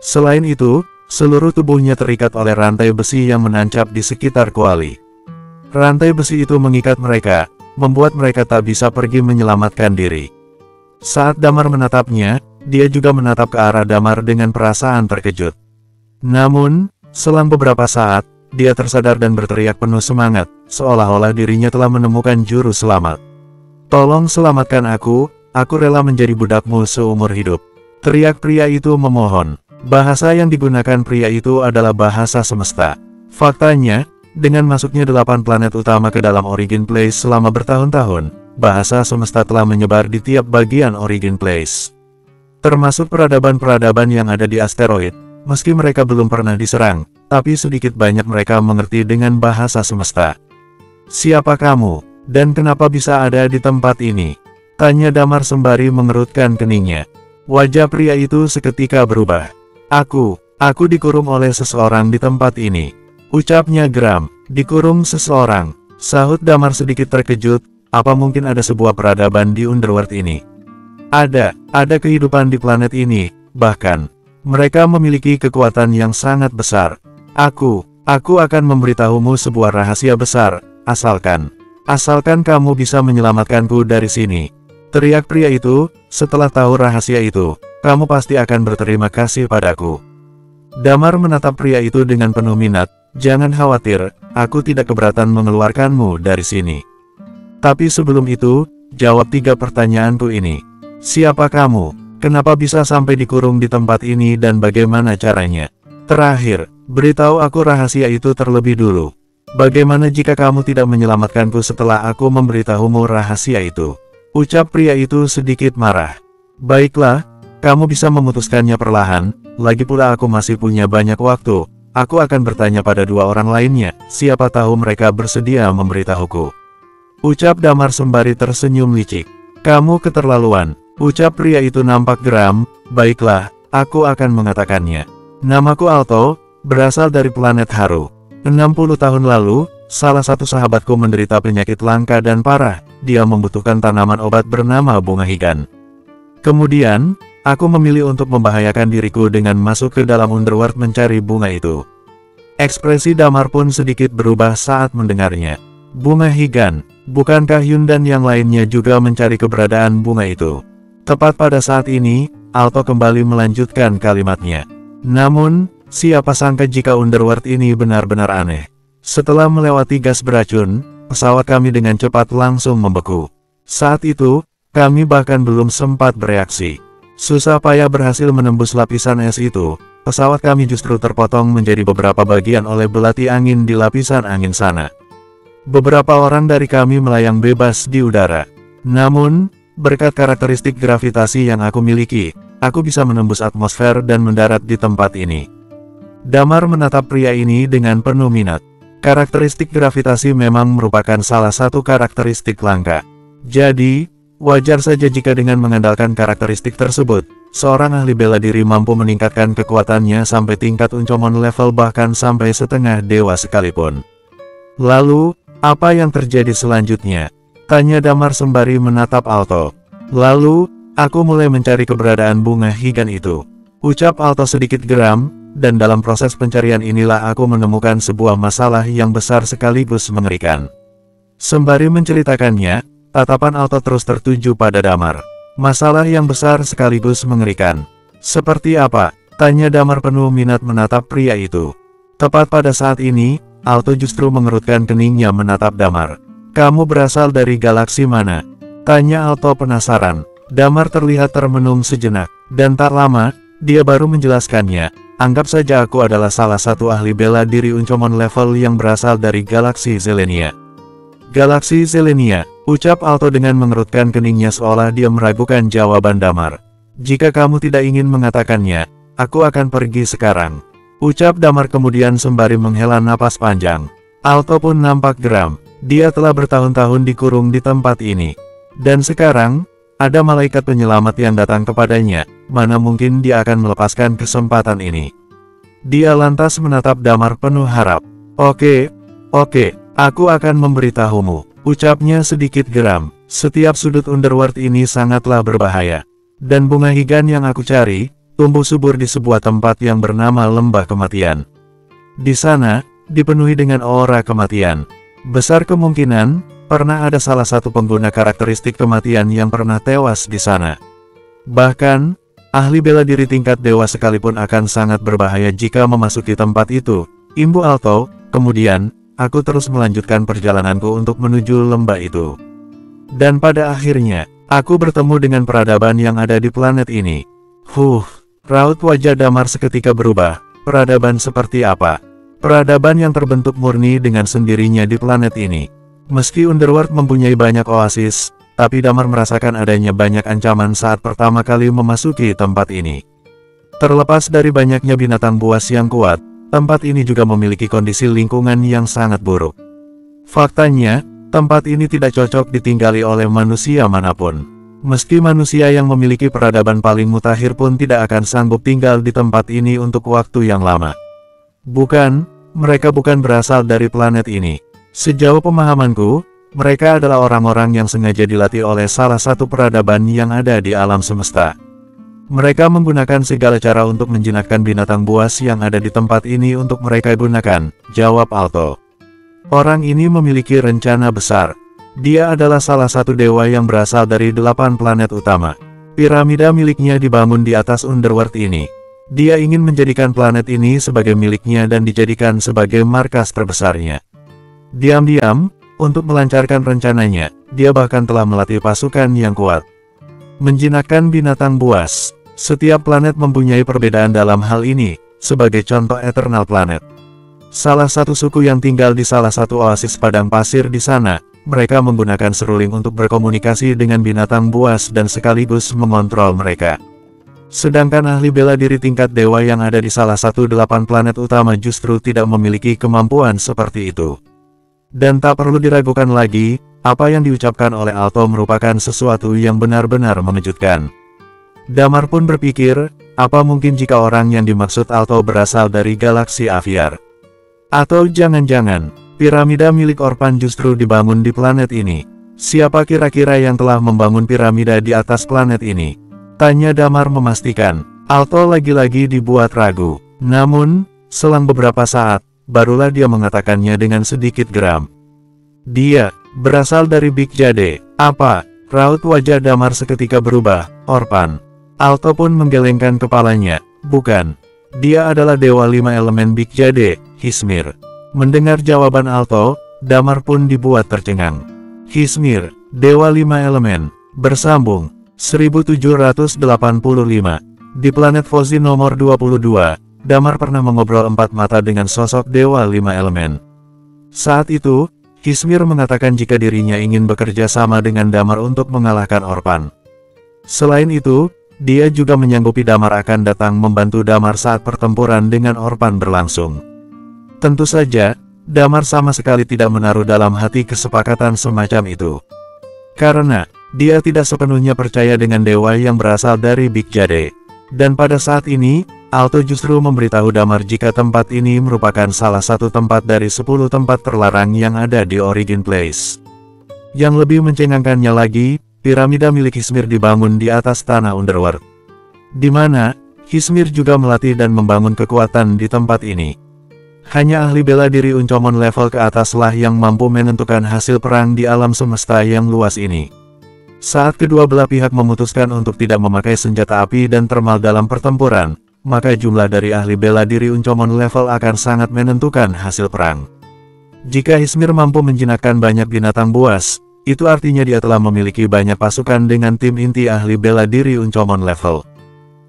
Selain itu, seluruh tubuhnya terikat oleh rantai besi yang menancap di sekitar kuali. Rantai besi itu mengikat mereka, membuat mereka tak bisa pergi menyelamatkan diri. Saat Damar menatapnya, dia juga menatap ke arah Damar dengan perasaan terkejut. Namun, selang beberapa saat, dia tersadar dan berteriak penuh semangat, seolah-olah dirinya telah menemukan juru selamat. "Tolong selamatkan aku rela menjadi budakmu seumur hidup," teriak pria itu memohon. Bahasa yang digunakan pria itu adalah bahasa semesta. Faktanya, dengan masuknya 8 planet utama ke dalam Origin Place selama bertahun-tahun, bahasa semesta telah menyebar di tiap bagian Origin Place. Termasuk peradaban-peradaban yang ada di asteroid, meski mereka belum pernah diserang, tapi sedikit banyak mereka mengerti dengan bahasa semesta. "Siapa kamu, dan kenapa bisa ada di tempat ini?" tanya Damar sembari mengerutkan keningnya. Wajah pria itu seketika berubah. Aku dikurung oleh seseorang di tempat ini," ucapnya geram. "Dikurung seseorang?" sahut Damar sedikit terkejut. Apa mungkin ada sebuah peradaban di Underworld ini? Ada kehidupan di planet ini, bahkan mereka memiliki kekuatan yang sangat besar. Aku akan memberitahumu sebuah rahasia besar, asalkan kamu bisa menyelamatkanku dari sini," teriak pria itu. "Setelah tahu rahasia itu, kamu pasti akan berterima kasih padaku." Damar menatap pria itu dengan penuh minat. "Jangan khawatir, aku tidak keberatan mengeluarkanmu dari sini. Tapi sebelum itu, jawab 3 pertanyaanku ini. Siapa kamu? Kenapa bisa sampai dikurung di tempat ini dan bagaimana caranya? Terakhir, beritahu aku rahasia itu terlebih dulu. Bagaimana jika kamu tidak menyelamatkanku setelah aku memberitahumu rahasia itu?" ucap pria itu sedikit marah. "Baiklah, kamu bisa memutuskannya perlahan, lagi pula aku masih punya banyak waktu. Aku akan bertanya pada 2 orang lainnya, siapa tahu mereka bersedia memberitahuku," ucap Damar sembari tersenyum licik. "Kamu keterlaluan," ucap pria itu nampak geram. "Baiklah, aku akan mengatakannya. Namaku Alto, berasal dari planet Haru. 60 tahun lalu, salah satu sahabatku menderita penyakit langka dan parah. Dia membutuhkan tanaman obat bernama bunga higan. Kemudian, aku memilih untuk membahayakan diriku dengan masuk ke dalam Underworld mencari bunga itu." Ekspresi Damar pun sedikit berubah saat mendengarnya. Bunga higan, bukankah Yun dan yang lainnya juga mencari keberadaan bunga itu? Tepat pada saat ini, Alto kembali melanjutkan kalimatnya. "Namun, siapa sangka jika Underworld ini benar-benar aneh. Setelah melewati gas beracun, pesawat kami dengan cepat langsung membeku. Saat itu, kami bahkan belum sempat bereaksi. Susah payah berhasil menembus lapisan es itu. Pesawat kami justru terpotong menjadi beberapa bagian oleh belati angin di lapisan angin sana. Beberapa orang dari kami melayang bebas di udara. Namun, berkat karakteristik gravitasi yang aku miliki, aku bisa menembus atmosfer dan mendarat di tempat ini." Damar menatap pria ini dengan penuh minat. Karakteristik gravitasi memang merupakan salah satu karakteristik langka. Jadi, wajar saja jika dengan mengandalkan karakteristik tersebut, seorang ahli bela diri mampu meningkatkan kekuatannya sampai tingkat Uncomon level bahkan sampai setengah dewa sekalipun. "Lalu, apa yang terjadi selanjutnya?" tanya Damar sembari menatap Alto. "Lalu, Aku mulai mencari keberadaan bunga higan itu. Ucap Alto sedikit geram, dan dalam proses pencarian inilah aku menemukan sebuah masalah yang besar sekaligus mengerikan. Sembari menceritakannya, tatapan Alto terus tertuju pada Damar. Masalah yang besar sekaligus mengerikan. Seperti apa? Tanya Damar penuh minat menatap pria itu. Tepat pada saat ini, Alto justru mengerutkan keningnya menatap Damar. Kamu berasal dari galaksi mana? Tanya Alto penasaran. Damar terlihat termenung sejenak, dan tak lama, dia baru menjelaskannya. Anggap saja aku adalah salah satu ahli bela diri Uncomon level yang berasal dari galaksi Zelenia. Galaksi Zelenia, ucap Alto dengan mengerutkan keningnya seolah dia meragukan jawaban Damar. Jika kamu tidak ingin mengatakannya, aku akan pergi sekarang. Ucap Damar kemudian sembari menghela napas panjang. Alto pun nampak geram, dia telah bertahun-tahun dikurung di tempat ini. Dan sekarang, ada malaikat penyelamat yang datang kepadanya, mana mungkin dia akan melepaskan kesempatan ini. Dia lantas menatap Damar penuh harap. Oke, aku akan memberitahumu, ucapnya sedikit geram. Setiap sudut underworld ini sangatlah berbahaya. Dan bunga higan yang aku cari, tumbuh subur di sebuah tempat yang bernama Lembah Kematian. Di sana, dipenuhi dengan aura kematian. Besar kemungkinan, pernah ada salah satu pengguna karakteristik kematian yang pernah tewas di sana. Bahkan, ahli bela diri tingkat dewa sekalipun akan sangat berbahaya jika memasuki tempat itu. Imbu Alto, kemudian, aku terus melanjutkan perjalananku untuk menuju lembah itu. Dan pada akhirnya, aku bertemu dengan peradaban yang ada di planet ini. Raut wajah Damar seketika berubah. Peradaban seperti apa? Peradaban yang terbentuk murni dengan sendirinya di planet ini. Meski Underworld mempunyai banyak oasis, tapi Damar merasakan adanya banyak ancaman saat pertama kali memasuki tempat ini. Terlepas dari banyaknya binatang buas yang kuat, tempat ini juga memiliki kondisi lingkungan yang sangat buruk. Faktanya, tempat ini tidak cocok ditinggali oleh manusia manapun. Meski manusia yang memiliki peradaban paling mutakhir pun tidak akan sanggup tinggal di tempat ini untuk waktu yang lama. Bukan, mereka bukan berasal dari planet ini. Sejauh pemahamanku, mereka adalah orang-orang yang sengaja dilatih oleh salah satu peradaban yang ada di alam semesta. Mereka menggunakan segala cara untuk menjinakkan binatang buas yang ada di tempat ini untuk mereka gunakan, jawab Alto. Orang ini memiliki rencana besar. Dia adalah salah satu dewa yang berasal dari 8 planet utama. Piramida miliknya dibangun di atas Underworld ini. Dia ingin menjadikan planet ini sebagai miliknya dan dijadikan sebagai markas terbesarnya. Diam-diam, untuk melancarkan rencananya, dia bahkan telah melatih pasukan yang kuat. Menjinakkan binatang buas. Setiap planet mempunyai perbedaan dalam hal ini, sebagai contoh Eternal Planet. Salah satu suku yang tinggal di salah satu oasis padang pasir di sana, mereka menggunakan seruling untuk berkomunikasi dengan binatang buas dan sekaligus mengontrol mereka. Sedangkan ahli bela diri tingkat dewa yang ada di salah satu 8 planet utama justru tidak memiliki kemampuan seperti itu. Dan tak perlu diragukan lagi, apa yang diucapkan oleh Alto merupakan sesuatu yang benar-benar mengejutkan. Damar pun berpikir, apa mungkin jika orang yang dimaksud Alto berasal dari galaksi Aviar? Atau jangan-jangan, piramida milik Orpan justru dibangun di planet ini? Siapa kira-kira yang telah membangun piramida di atas planet ini? Tanya Damar memastikan. Alto lagi-lagi dibuat ragu. Namun, selang beberapa saat, barulah dia mengatakannya dengan sedikit geram. Dia berasal dari Big Jade. Apa? Raut wajah Damar seketika berubah. Orpan. Alto pun menggelengkan kepalanya. Bukan. Dia adalah Dewa 5 Elemen Big Jade, Hismir. Mendengar jawaban Alto, Damar pun dibuat tercengang. Hismir, Dewa 5 Elemen. Bersambung. 1785. Di planet Fozi nomor 22. Damar pernah mengobrol 4 mata dengan sosok Dewa 5 Elemen. Saat itu, Hismir mengatakan jika dirinya ingin bekerja sama dengan Damar untuk mengalahkan Orpan. Selain itu, dia juga menyanggupi Damar akan datang membantu Damar saat pertempuran dengan Orpan berlangsung. Tentu saja, Damar sama sekali tidak menaruh dalam hati kesepakatan semacam itu. Karena, dia tidak sepenuhnya percaya dengan dewa yang berasal dari Big Jade. Dan pada saat ini, Alto justru memberitahu Damar jika tempat ini merupakan salah satu tempat dari 10 tempat terlarang yang ada di Origin Place. Yang lebih mencengangkannya lagi, piramida milik Hismir dibangun di atas tanah underworld. Di mana, Hismir juga melatih dan membangun kekuatan di tempat ini. Hanya ahli bela diri Uncomon level ke ataslah yang mampu menentukan hasil perang di alam semesta yang luas ini. Saat kedua belah pihak memutuskan untuk tidak memakai senjata api dan thermal dalam pertempuran, maka jumlah dari ahli bela diri Uncomon level akan sangat menentukan hasil perang. Jika Hismir mampu menjinakkan banyak binatang buas, itu artinya dia telah memiliki banyak pasukan dengan tim inti ahli bela diri Uncomon level.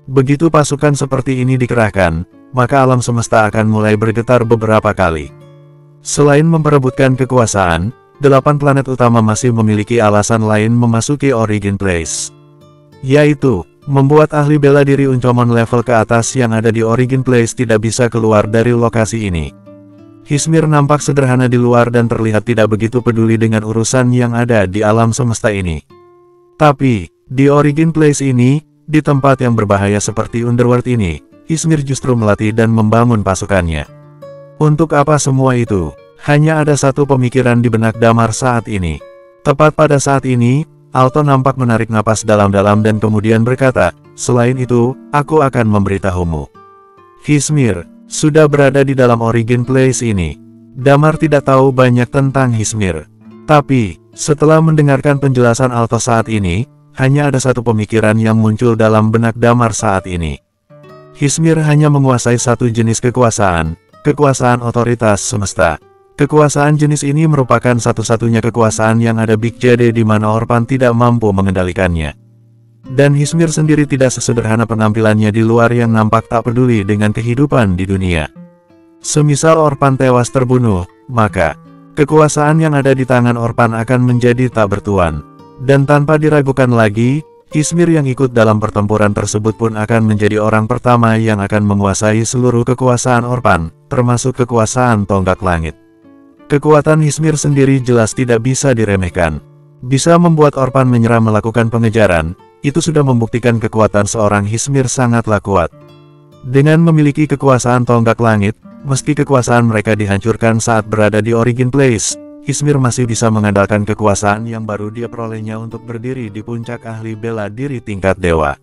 Begitu pasukan seperti ini dikerahkan, maka alam semesta akan mulai bergetar beberapa kali. Selain memperebutkan kekuasaan, 8 planet utama masih memiliki alasan lain memasuki Origin Place. Yaitu, membuat ahli bela diri Uncomon level ke atas yang ada di Origin Place tidak bisa keluar dari lokasi ini. Hismir nampak sederhana di luar dan terlihat tidak begitu peduli dengan urusan yang ada di alam semesta ini. Tapi, di Origin Place ini, di tempat yang berbahaya seperti Underworld ini, Hismir justru melatih dan membangun pasukannya. Untuk apa semua itu? Hanya ada satu pemikiran di benak Damar saat ini. Tepat pada saat ini, Alto nampak menarik napas dalam-dalam dan kemudian berkata, "Selain itu, aku akan memberitahumu." Hismir sudah berada di dalam Origin Place ini. Damar tidak tahu banyak tentang Hismir. Tapi, setelah mendengarkan penjelasan Alto saat ini, hanya ada satu pemikiran yang muncul dalam benak Damar saat ini. Hismir hanya menguasai satu jenis kekuasaan, kekuasaan otoritas semesta. Kekuasaan jenis ini merupakan satu-satunya kekuasaan yang ada Big JD di mana Orpan tidak mampu mengendalikannya. Dan Hismir sendiri tidak sesederhana penampilannya di luar yang nampak tak peduli dengan kehidupan di dunia. Semisal Orpan tewas terbunuh, maka kekuasaan yang ada di tangan Orpan akan menjadi tak bertuan. Dan tanpa diragukan lagi, Hismir yang ikut dalam pertempuran tersebut pun akan menjadi orang pertama yang akan menguasai seluruh kekuasaan Orpan, termasuk kekuasaan Tonggak Langit. Kekuatan Hismir sendiri jelas tidak bisa diremehkan. Bisa membuat Orpan menyerah melakukan pengejaran, itu sudah membuktikan kekuatan seorang Hismir sangatlah kuat. Dengan memiliki kekuasaan Tonggak Langit, meski kekuasaan mereka dihancurkan saat berada di Origin Place, Hismir masih bisa mengandalkan kekuasaan yang baru dia perolehnya untuk berdiri di puncak ahli bela diri tingkat dewa.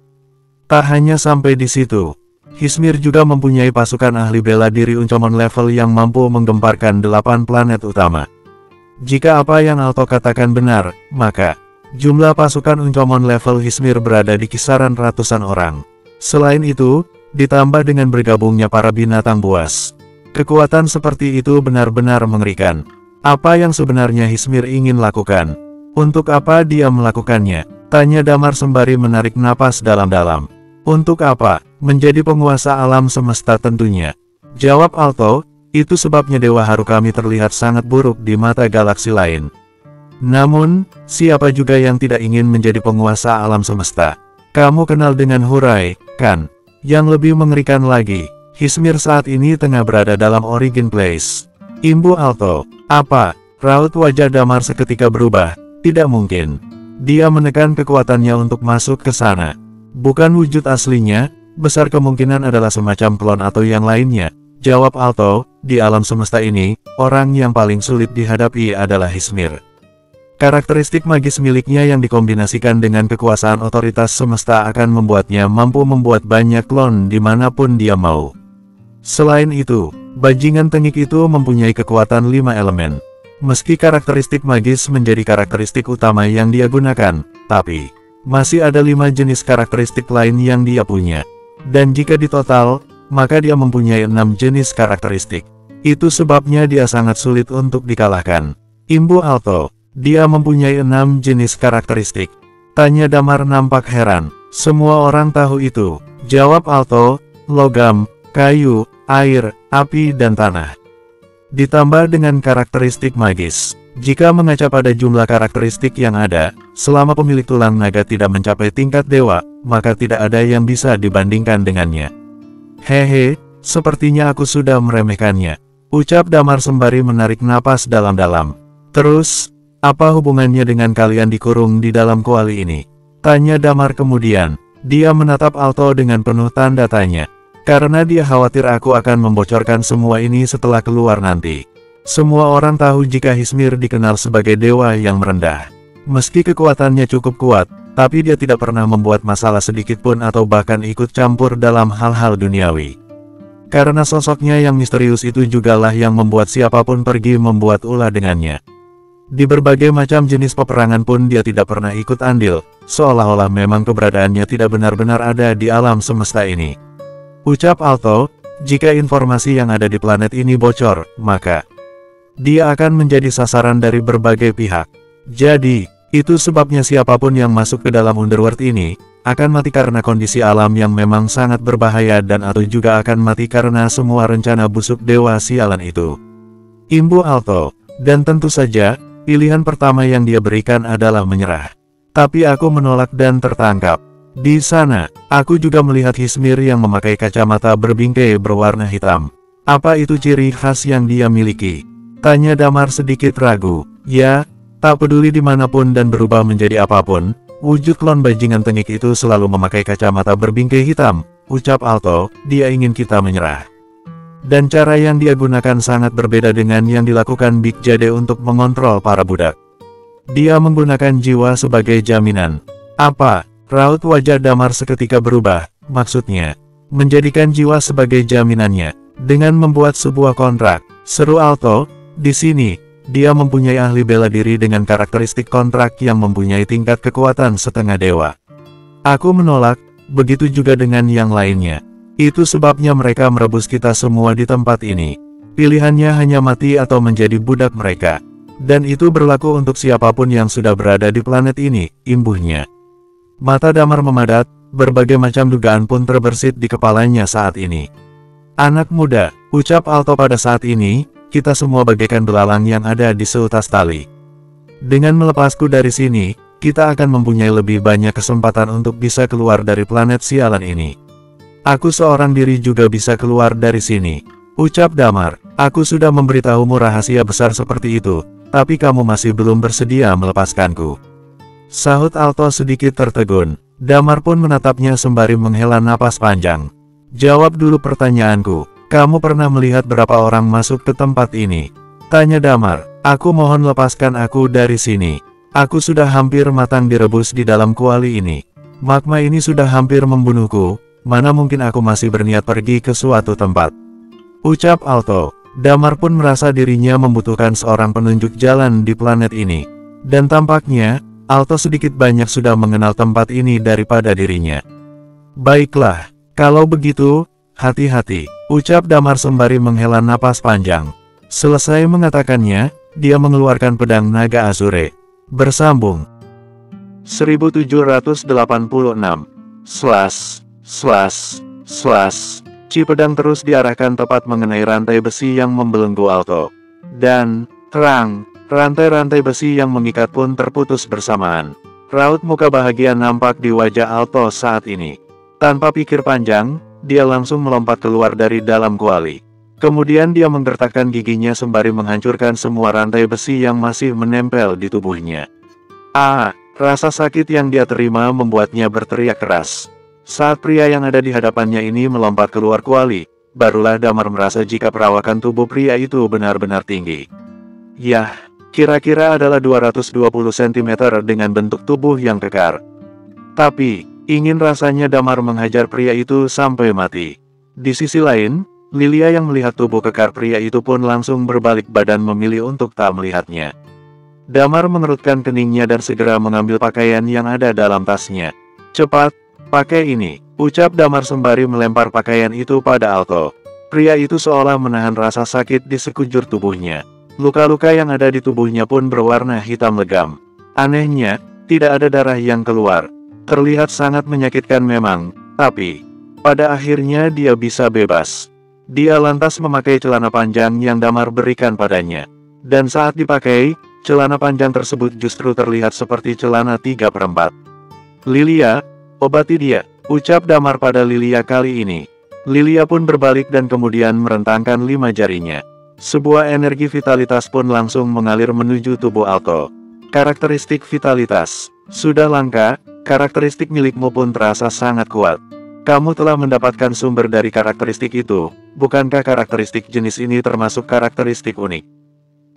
Tak hanya sampai di situ, Hismir juga mempunyai pasukan ahli bela diri Uncomon level yang mampu menggemparkan 8 planet utama. Jika apa yang Alto katakan benar, maka jumlah pasukan Uncomon level Hismir berada di kisaran ratusan orang. Selain itu, ditambah dengan bergabungnya para binatang buas, kekuatan seperti itu benar-benar mengerikan. Apa yang sebenarnya Hismir ingin lakukan? Untuk apa dia melakukannya? Tanya Damar sembari menarik napas dalam-dalam. Untuk apa? Menjadi penguasa alam semesta tentunya. Jawab Alto, itu sebabnya Dewa Haru kami terlihat sangat buruk di mata galaksi lain. Namun, siapa juga yang tidak ingin menjadi penguasa alam semesta? Kamu kenal dengan Hurai, kan? Yang lebih mengerikan lagi, Hismir saat ini tengah berada dalam Origin Place. Imbu Alto, apa? Raut wajah Damar seketika berubah. Tidak mungkin. Dia menekan kekuatannya untuk masuk ke sana. Bukan wujud aslinya, besar kemungkinan adalah semacam klon atau yang lainnya. Jawab Alto, di alam semesta ini, orang yang paling sulit dihadapi adalah Hismir. Karakteristik magis miliknya yang dikombinasikan dengan kekuasaan otoritas semesta akan membuatnya mampu membuat banyak klon dimanapun dia mau. Selain itu, bajingan tengik itu mempunyai kekuatan 5 elemen. Meski karakteristik magis menjadi karakteristik utama yang dia gunakan, tapi masih ada 5 jenis karakteristik lain yang dia punya. Dan jika ditotal, maka dia mempunyai 6 jenis karakteristik. Itu sebabnya dia sangat sulit untuk dikalahkan. Imbu Alto, dia mempunyai 6 jenis karakteristik. Tanya Damar nampak heran. Semua orang tahu itu. Jawab Alto, logam, kayu, air, api dan tanah. Ditambah dengan karakteristik magis. Jika mengaca pada jumlah karakteristik yang ada, selama pemilik tulang naga tidak mencapai tingkat dewa, maka tidak ada yang bisa dibandingkan dengannya. Hehe, sepertinya aku sudah meremehkannya, ucap Damar sembari menarik napas dalam-dalam. Terus, apa hubungannya dengan kalian dikurung di dalam kuali ini? Tanya Damar kemudian. Dia menatap Alto dengan penuh tanda tanya. Karena dia khawatir aku akan membocorkan semua ini setelah keluar nanti. Semua orang tahu jika Hismir dikenal sebagai dewa yang merendah. Meski kekuatannya cukup kuat, tapi dia tidak pernah membuat masalah sedikitpun atau bahkan ikut campur dalam hal-hal duniawi. Karena sosoknya yang misterius itu jugalah yang membuat siapapun pergi membuat ulah dengannya. Di berbagai macam jenis peperangan pun dia tidak pernah ikut andil, seolah-olah memang keberadaannya tidak benar-benar ada di alam semesta ini. Ucap Alto, jika informasi yang ada di planet ini bocor, maka dia akan menjadi sasaran dari berbagai pihak. Jadi, itu sebabnya siapapun yang masuk ke dalam Underworld ini, akan mati karena kondisi alam yang memang sangat berbahaya dan atau juga akan mati karena semua rencana busuk dewa sialan itu. Imbu Alto, dan tentu saja, pilihan pertama yang dia berikan adalah menyerah. Tapi aku menolak dan tertangkap. Di sana, aku juga melihat Hismir yang memakai kacamata berbingkai berwarna hitam. Apa itu ciri khas yang dia miliki? Tanya Damar sedikit ragu. Ya, tak peduli dimanapun dan berubah menjadi apapun, wujud klon bajingan tengik itu selalu memakai kacamata berbingkai hitam. Ucap Alto, dia ingin kita menyerah. Dan cara yang dia gunakan sangat berbeda dengan yang dilakukan Big Jade untuk mengontrol para budak. Dia menggunakan jiwa sebagai jaminan. Apa? Raut wajah Damar seketika berubah, maksudnya, menjadikan jiwa sebagai jaminannya, dengan membuat sebuah kontrak. Seru Alto, di sini, dia mempunyai ahli bela diri dengan karakteristik kontrak yang mempunyai tingkat kekuatan setengah dewa. Aku menolak, begitu juga dengan yang lainnya. Itu sebabnya mereka merebus kita semua di tempat ini. Pilihannya hanya mati atau menjadi budak mereka. Dan itu berlaku untuk siapapun yang sudah berada di planet ini, imbuhnya. Mata Damar memadat, berbagai macam dugaan pun terbersit di kepalanya saat ini. Anak muda, ucap Alto pada saat ini, kita semua bagaikan belalang yang ada di seutas tali. Dengan melepasku dari sini, kita akan mempunyai lebih banyak kesempatan untuk bisa keluar dari planet sialan ini. Aku seorang diri juga bisa keluar dari sini. Ucap Damar, aku sudah memberitahumu rahasia besar seperti itu, tapi kamu masih belum bersedia melepaskanku. Sahut Alto sedikit tertegun. Damar pun menatapnya sembari menghela napas panjang. Jawab dulu pertanyaanku, kamu pernah melihat berapa orang masuk ke tempat ini? Tanya Damar, aku mohon lepaskan aku dari sini. Aku sudah hampir matang direbus di dalam kuali ini. Magma ini sudah hampir membunuhku, mana mungkin aku masih berniat pergi ke suatu tempat. Ucap Alto, Damar pun merasa dirinya membutuhkan seorang penunjuk jalan di planet ini. Dan tampaknya, Alto sedikit banyak sudah mengenal tempat ini daripada dirinya. Baiklah, kalau begitu, hati-hati, ucap Damar sembari menghela napas panjang. Selesai mengatakannya, dia mengeluarkan pedang naga Azure. Bersambung. 1786. Ci pedang terus diarahkan tepat mengenai rantai besi yang membelenggu Alto. Dan, terang, rantai-rantai besi yang mengikat pun terputus bersamaan. Raut muka bahagia nampak di wajah Alto saat ini. Tanpa pikir panjang, dia langsung melompat keluar dari dalam kuali. Kemudian dia menggertakkan giginya sembari menghancurkan semua rantai besi yang masih menempel di tubuhnya. Rasa sakit yang dia terima membuatnya berteriak keras. Saat pria yang ada di hadapannya ini melompat keluar kuali, barulah Damar merasa jika perawakan tubuh pria itu benar-benar tinggi. Yah, kira-kira adalah 220 cm dengan bentuk tubuh yang kekar. Tapi, ingin rasanya Damar menghajar pria itu sampai mati. Di sisi lain, Lilia yang melihat tubuh kekar pria itu pun langsung berbalik badan memilih untuk tak melihatnya. Damar mengerutkan keningnya dan segera mengambil pakaian yang ada dalam tasnya. Cepat, pakai ini, ucap Damar sembari melempar pakaian itu pada Alto. Pria itu seolah menahan rasa sakit di sekujur tubuhnya. Luka-luka yang ada di tubuhnya pun berwarna hitam legam. Anehnya, tidak ada darah yang keluar. Terlihat sangat menyakitkan memang, tapi pada akhirnya dia bisa bebas. Dia lantas memakai celana panjang yang Damar berikan padanya. Dan saat dipakai, celana panjang tersebut justru terlihat seperti celana 3/4. Lilia, obati dia, ucap Damar pada Lilia kali ini. Lilia pun berbalik dan kemudian merentangkan 5 jarinya. Sebuah energi vitalitas pun langsung mengalir menuju tubuh Alto. Karakteristik vitalitas sudah langka, karakteristik milikmu pun terasa sangat kuat. Kamu telah mendapatkan sumber dari karakteristik itu, bukankah karakteristik jenis ini termasuk karakteristik unik?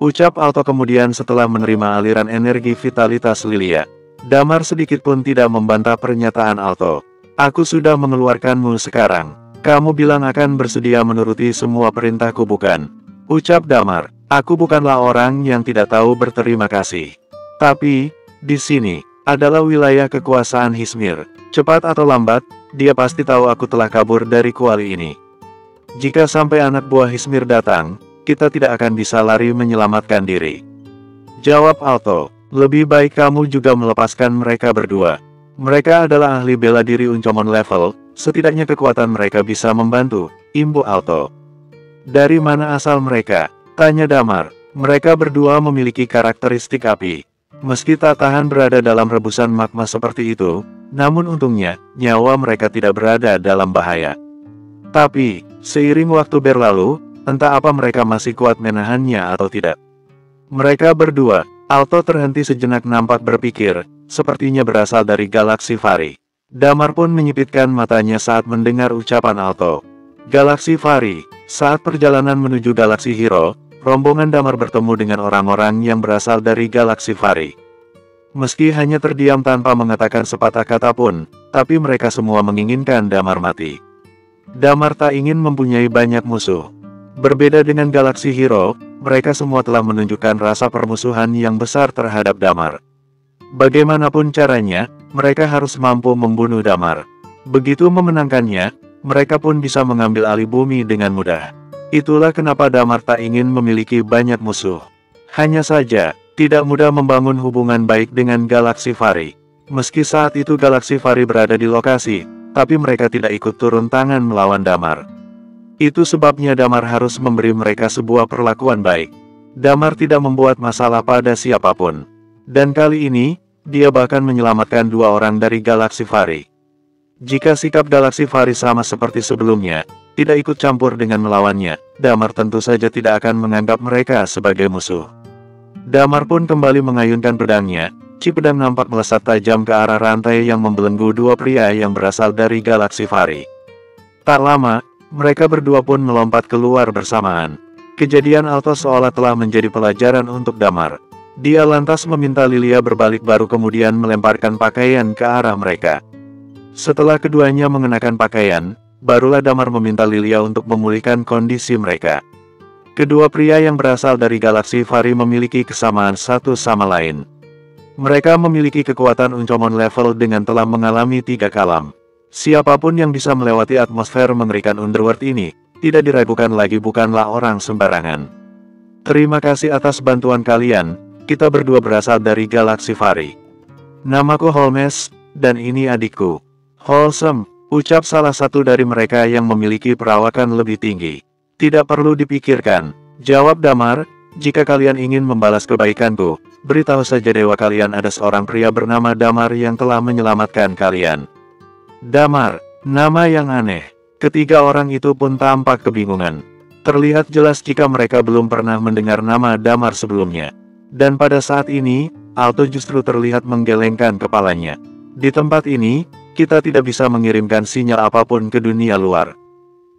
Ucap Alto kemudian setelah menerima aliran energi vitalitas Lilia. Damar sedikit pun tidak membantah pernyataan Alto. Aku sudah mengeluarkanmu sekarang. Kamu bilang akan bersedia menuruti semua perintahku bukan? Ucap Damar. Aku bukanlah orang yang tidak tahu berterima kasih. Tapi, di sini, adalah wilayah kekuasaan Hismir. Cepat atau lambat, dia pasti tahu aku telah kabur dari kuali ini. Jika sampai anak buah Hismir datang, kita tidak akan bisa lari menyelamatkan diri. Jawab Alto. Lebih baik kamu juga melepaskan mereka berdua. Mereka adalah ahli bela diri Uncomon level, setidaknya kekuatan mereka bisa membantu, imbu Alto. Dari mana asal mereka? Tanya Damar. Mereka berdua memiliki karakteristik api. Meski tak tahan berada dalam rebusan magma seperti itu, namun untungnya, nyawa mereka tidak berada dalam bahaya. Tapi, seiring waktu berlalu, entah apa mereka masih kuat menahannya atau tidak. Mereka berdua, Alto terhenti sejenak nampak berpikir, sepertinya berasal dari galaksi Vari. Damar pun menyipitkan matanya saat mendengar ucapan Alto. Galaksi Vari. Saat perjalanan menuju galaksi Hiro, rombongan Damar bertemu dengan orang-orang yang berasal dari galaksi Vari. Meski hanya terdiam tanpa mengatakan sepatah kata pun, tapi mereka semua menginginkan Damar mati. Damar tak ingin mempunyai banyak musuh. Berbeda dengan galaksi Hiro, mereka semua telah menunjukkan rasa permusuhan yang besar terhadap Damar. Bagaimanapun caranya, mereka harus mampu membunuh Damar. Begitu memenangkannya, mereka pun bisa mengambil alih bumi dengan mudah. Itulah kenapa Damar tak ingin memiliki banyak musuh. Hanya saja, tidak mudah membangun hubungan baik dengan galaksi Vari. Meski saat itu galaksi Vari berada di lokasi, tapi mereka tidak ikut turun tangan melawan Damar. Itu sebabnya Damar harus memberi mereka sebuah perlakuan baik. Damar tidak membuat masalah pada siapapun. Dan kali ini, dia bahkan menyelamatkan 2 orang dari galaksi Vari. Jika sikap galaksi Vari sama seperti sebelumnya, tidak ikut campur dengan melawannya, Damar tentu saja tidak akan menganggap mereka sebagai musuh. Damar pun kembali mengayunkan pedangnya, pedang nampak melesat tajam ke arah rantai yang membelenggu 2 pria yang berasal dari galaksi Vari. Tak lama, mereka berdua pun melompat keluar bersamaan. Kejadian Alto seolah telah menjadi pelajaran untuk Damar. Dia lantas meminta Lilia berbalik baru kemudian melemparkan pakaian ke arah mereka. Setelah keduanya mengenakan pakaian, barulah Damar meminta Lilia untuk memulihkan kondisi mereka. Kedua pria yang berasal dari galaksi Vari memiliki kesamaan satu sama lain. Mereka memiliki kekuatan Uncomon level dengan telah mengalami 3 kalam. Siapapun yang bisa melewati atmosfer mengerikan Underworld ini, tidak diragukan lagi bukanlah orang sembarangan. Terima kasih atas bantuan kalian, kita berdua berasal dari galaksi Vari. Namaku Holmes, dan ini adikku. Wholesome, ucap salah satu dari mereka yang memiliki perawakan lebih tinggi. Tidak perlu dipikirkan, jawab Damar, jika kalian ingin membalas kebaikanku, beritahu saja dewa kalian ada seorang pria bernama Damar yang telah menyelamatkan kalian. Damar, nama yang aneh. Ketiga orang itu pun tampak kebingungan. Terlihat jelas jika mereka belum pernah mendengar nama Damar sebelumnya. Dan pada saat ini, Alto justru terlihat menggelengkan kepalanya. Di tempat ini, kita tidak bisa mengirimkan sinyal apapun ke dunia luar.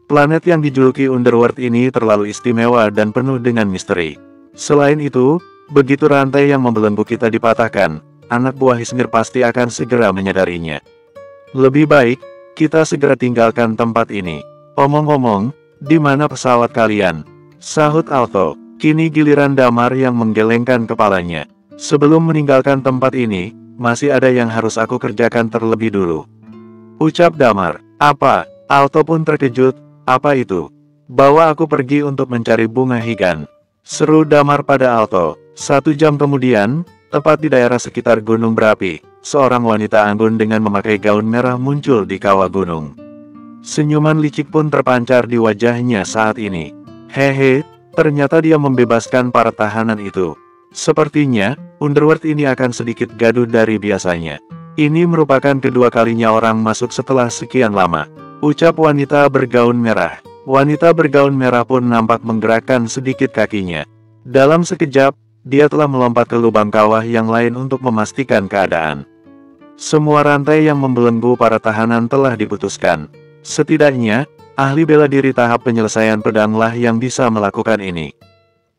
Planet yang dijuluki Underworld ini terlalu istimewa dan penuh dengan misteri. Selain itu, begitu rantai yang membelenggu kita dipatahkan, anak buah Hismir pasti akan segera menyadarinya. Lebih baik, kita segera tinggalkan tempat ini. Omong-omong, di mana pesawat kalian? Sahut Alto. Kini giliran Damar yang menggelengkan kepalanya. Sebelum meninggalkan tempat ini, masih ada yang harus aku kerjakan terlebih dulu. Ucap Damar. Apa? Alto pun terkejut. Apa itu? Bawa aku pergi untuk mencari bunga higan. Seru Damar pada Alto. 1 jam kemudian, tepat di daerah sekitar gunung berapi, seorang wanita anggun dengan memakai gaun merah muncul di kawah gunung. Senyuman licik pun terpancar di wajahnya saat ini. Hehe, ternyata dia membebaskan para tahanan itu. Sepertinya, Underworld ini akan sedikit gaduh dari biasanya. Ini merupakan kedua kalinya orang masuk setelah sekian lama. Ucap wanita bergaun merah. Wanita bergaun merah pun nampak menggerakkan sedikit kakinya. Dalam sekejap, dia telah melompat ke lubang kawah yang lain untuk memastikan keadaan. Semua rantai yang membelenggu para tahanan telah diputuskan. Setidaknya, ahli bela diri tahap penyelesaian pedanglah yang bisa melakukan ini.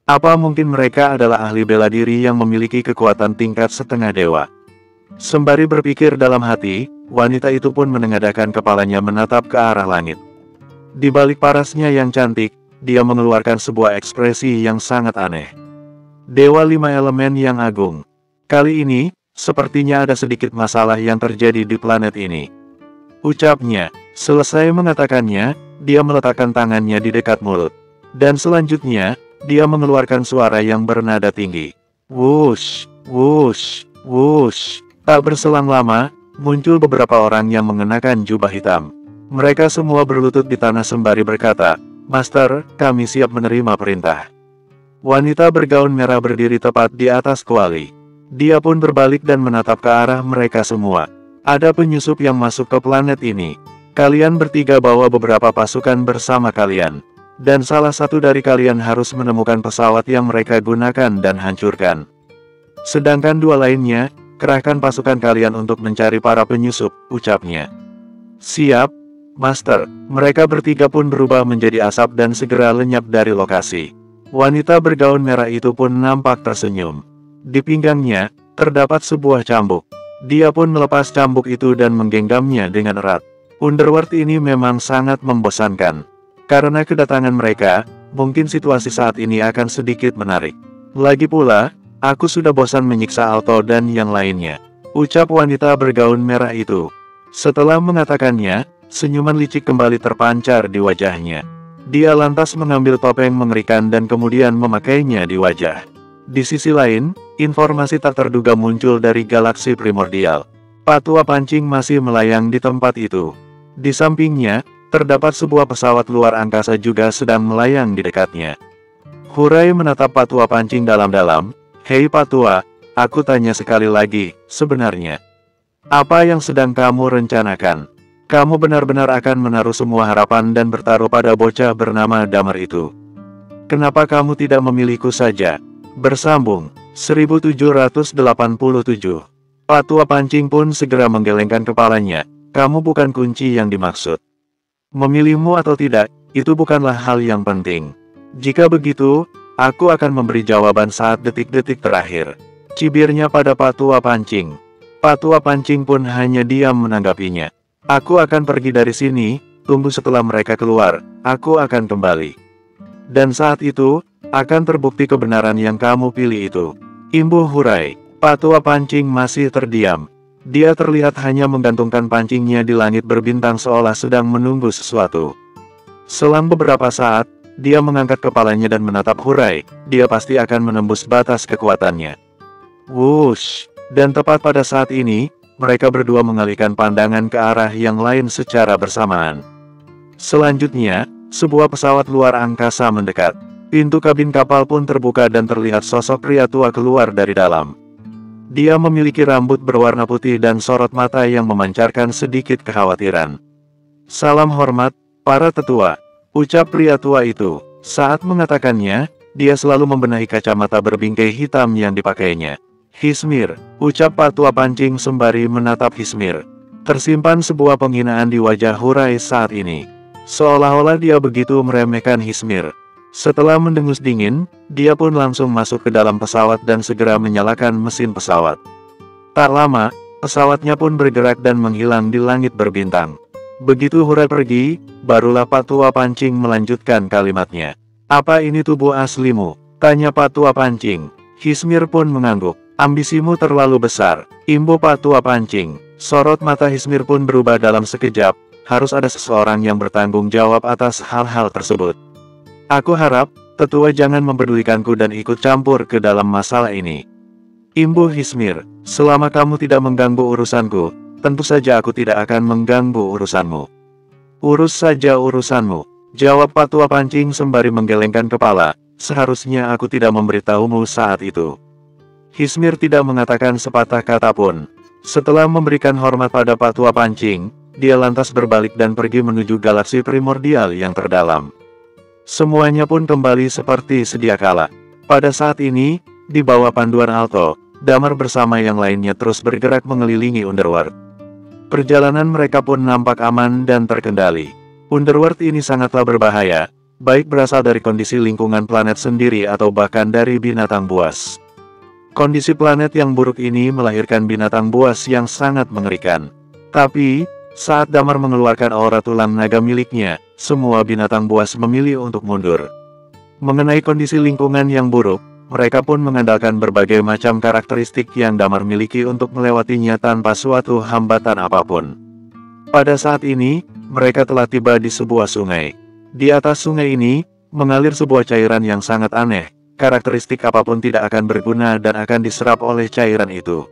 Apa mungkin mereka adalah ahli bela diri yang memiliki kekuatan tingkat setengah dewa? Sembari berpikir dalam hati, wanita itu pun menengadahkan kepalanya menatap ke arah langit. Di balik parasnya yang cantik, dia mengeluarkan sebuah ekspresi yang sangat aneh. Dewa 5 elemen yang agung. Kali ini, sepertinya ada sedikit masalah yang terjadi di planet ini. Ucapnya, selesai mengatakannya, dia meletakkan tangannya di dekat mulut. Dan selanjutnya, dia mengeluarkan suara yang bernada tinggi. Wush, wush, wush. Tak berselang lama, muncul beberapa orang yang mengenakan jubah hitam. Mereka semua berlutut di tanah sembari berkata, "Master, kami siap menerima perintah." Wanita bergaun merah berdiri tepat di atas kuali. Dia pun berbalik dan menatap ke arah mereka semua. Ada penyusup yang masuk ke planet ini. Kalian bertiga bawa beberapa pasukan bersama kalian. Dan salah satu dari kalian harus menemukan pesawat yang mereka gunakan dan hancurkan. Sedangkan dua lainnya, kerahkan pasukan kalian untuk mencari para penyusup, ucapnya. Siap, Master. Mereka bertiga pun berubah menjadi asap dan segera lenyap dari lokasi. Wanita bergaun merah itu pun nampak tersenyum. Di pinggangnya, terdapat sebuah cambuk. Dia pun melepas cambuk itu dan menggenggamnya dengan erat. Underworld ini memang sangat membosankan. Karena kedatangan mereka, mungkin situasi saat ini akan sedikit menarik. Lagi pula, aku sudah bosan menyiksa Alto dan yang lainnya, ucap wanita bergaun merah itu. Setelah mengatakannya, senyuman licik kembali terpancar di wajahnya. Dia lantas mengambil topeng mengerikan dan kemudian memakainya di wajah. Di sisi lain, informasi tak terduga muncul dari galaksi primordial. Patua pancing masih melayang di tempat itu. Di sampingnya, terdapat sebuah pesawat luar angkasa juga sedang melayang di dekatnya. Hurai menatap Patua pancing dalam-dalam. Hei Patua, aku tanya sekali lagi, sebenarnya apa yang sedang kamu rencanakan? Kamu benar-benar akan menaruh semua harapan dan bertaruh pada bocah bernama Damar itu. Kenapa kamu tidak memilihku saja? Bersambung, 1787. Patua pancing pun segera menggelengkan kepalanya. Kamu bukan kunci yang dimaksud. Memilihmu atau tidak, itu bukanlah hal yang penting. Jika begitu, aku akan memberi jawaban saat detik-detik terakhir. Cibirnya pada Patua pancing. Patua pancing pun hanya diam menanggapinya. Aku akan pergi dari sini, tunggu setelah mereka keluar, aku akan kembali. Dan saat itu, akan terbukti kebenaran yang kamu pilih itu. Imbuh Hurai. Patua pancing masih terdiam. Dia terlihat hanya menggantungkan pancingnya di langit berbintang seolah sedang menunggu sesuatu. Selang beberapa saat, dia mengangkat kepalanya dan menatap Hurai. Dia pasti akan menembus batas kekuatannya. Wush! Dan tepat pada saat ini, mereka berdua mengalihkan pandangan ke arah yang lain secara bersamaan. Selanjutnya, sebuah pesawat luar angkasa mendekat. Pintu kabin kapal pun terbuka dan terlihat sosok pria tua keluar dari dalam. Dia memiliki rambut berwarna putih dan sorot mata yang memancarkan sedikit kekhawatiran. Salam hormat, para tetua, ucap pria tua itu. Saat mengatakannya, dia selalu membenahi kacamata berbingkai hitam yang dipakainya. Hismir, ucap Patua pancing sembari menatap Hismir. Tersimpan sebuah penghinaan di wajah Hurai saat ini. Seolah-olah dia begitu meremehkan Hismir. Setelah mendengus dingin, dia pun langsung masuk ke dalam pesawat dan segera menyalakan mesin pesawat. Tak lama, pesawatnya pun bergerak dan menghilang di langit berbintang. Begitu Hurai pergi, barulah Patua pancing melanjutkan kalimatnya. Apa ini tubuh aslimu? Tanya Patua pancing. Hismir pun mengangguk. Ambisimu terlalu besar, imbu Patua pancing. Sorot mata Hismir pun berubah dalam sekejap. Harus ada seseorang yang bertanggung jawab atas hal-hal tersebut. Aku harap, tetua jangan mempedulikanku dan ikut campur ke dalam masalah ini. Imbu Hismir, selama kamu tidak mengganggu urusanku, tentu saja aku tidak akan mengganggu urusanmu. Urus saja urusanmu, jawab Patua pancing sembari menggelengkan kepala. Seharusnya aku tidak memberitahumu saat itu. Hismir tidak mengatakan sepatah kata pun. Setelah memberikan hormat pada Patua pancing, dia lantas berbalik dan pergi menuju galaksi primordial yang terdalam. Semuanya pun kembali seperti sedia kala. Pada saat ini, di bawah panduan Alto, Damar bersama yang lainnya terus bergerak mengelilingi Underworld. Perjalanan mereka pun nampak aman dan terkendali. Underworld ini sangatlah berbahaya, baik berasal dari kondisi lingkungan planet sendiri atau bahkan dari binatang buas. Kondisi planet yang buruk ini melahirkan binatang buas yang sangat mengerikan. Tapi, saat Damar mengeluarkan aura tulang naga miliknya, semua binatang buas memilih untuk mundur. Mengenai kondisi lingkungan yang buruk, mereka pun mengandalkan berbagai macam karakteristik yang Damar miliki untuk melewatinya tanpa suatu hambatan apapun. Pada saat ini, mereka telah tiba di sebuah sungai. Di atas sungai ini, mengalir sebuah cairan yang sangat aneh. Karakteristik apapun tidak akan berguna dan akan diserap oleh cairan itu.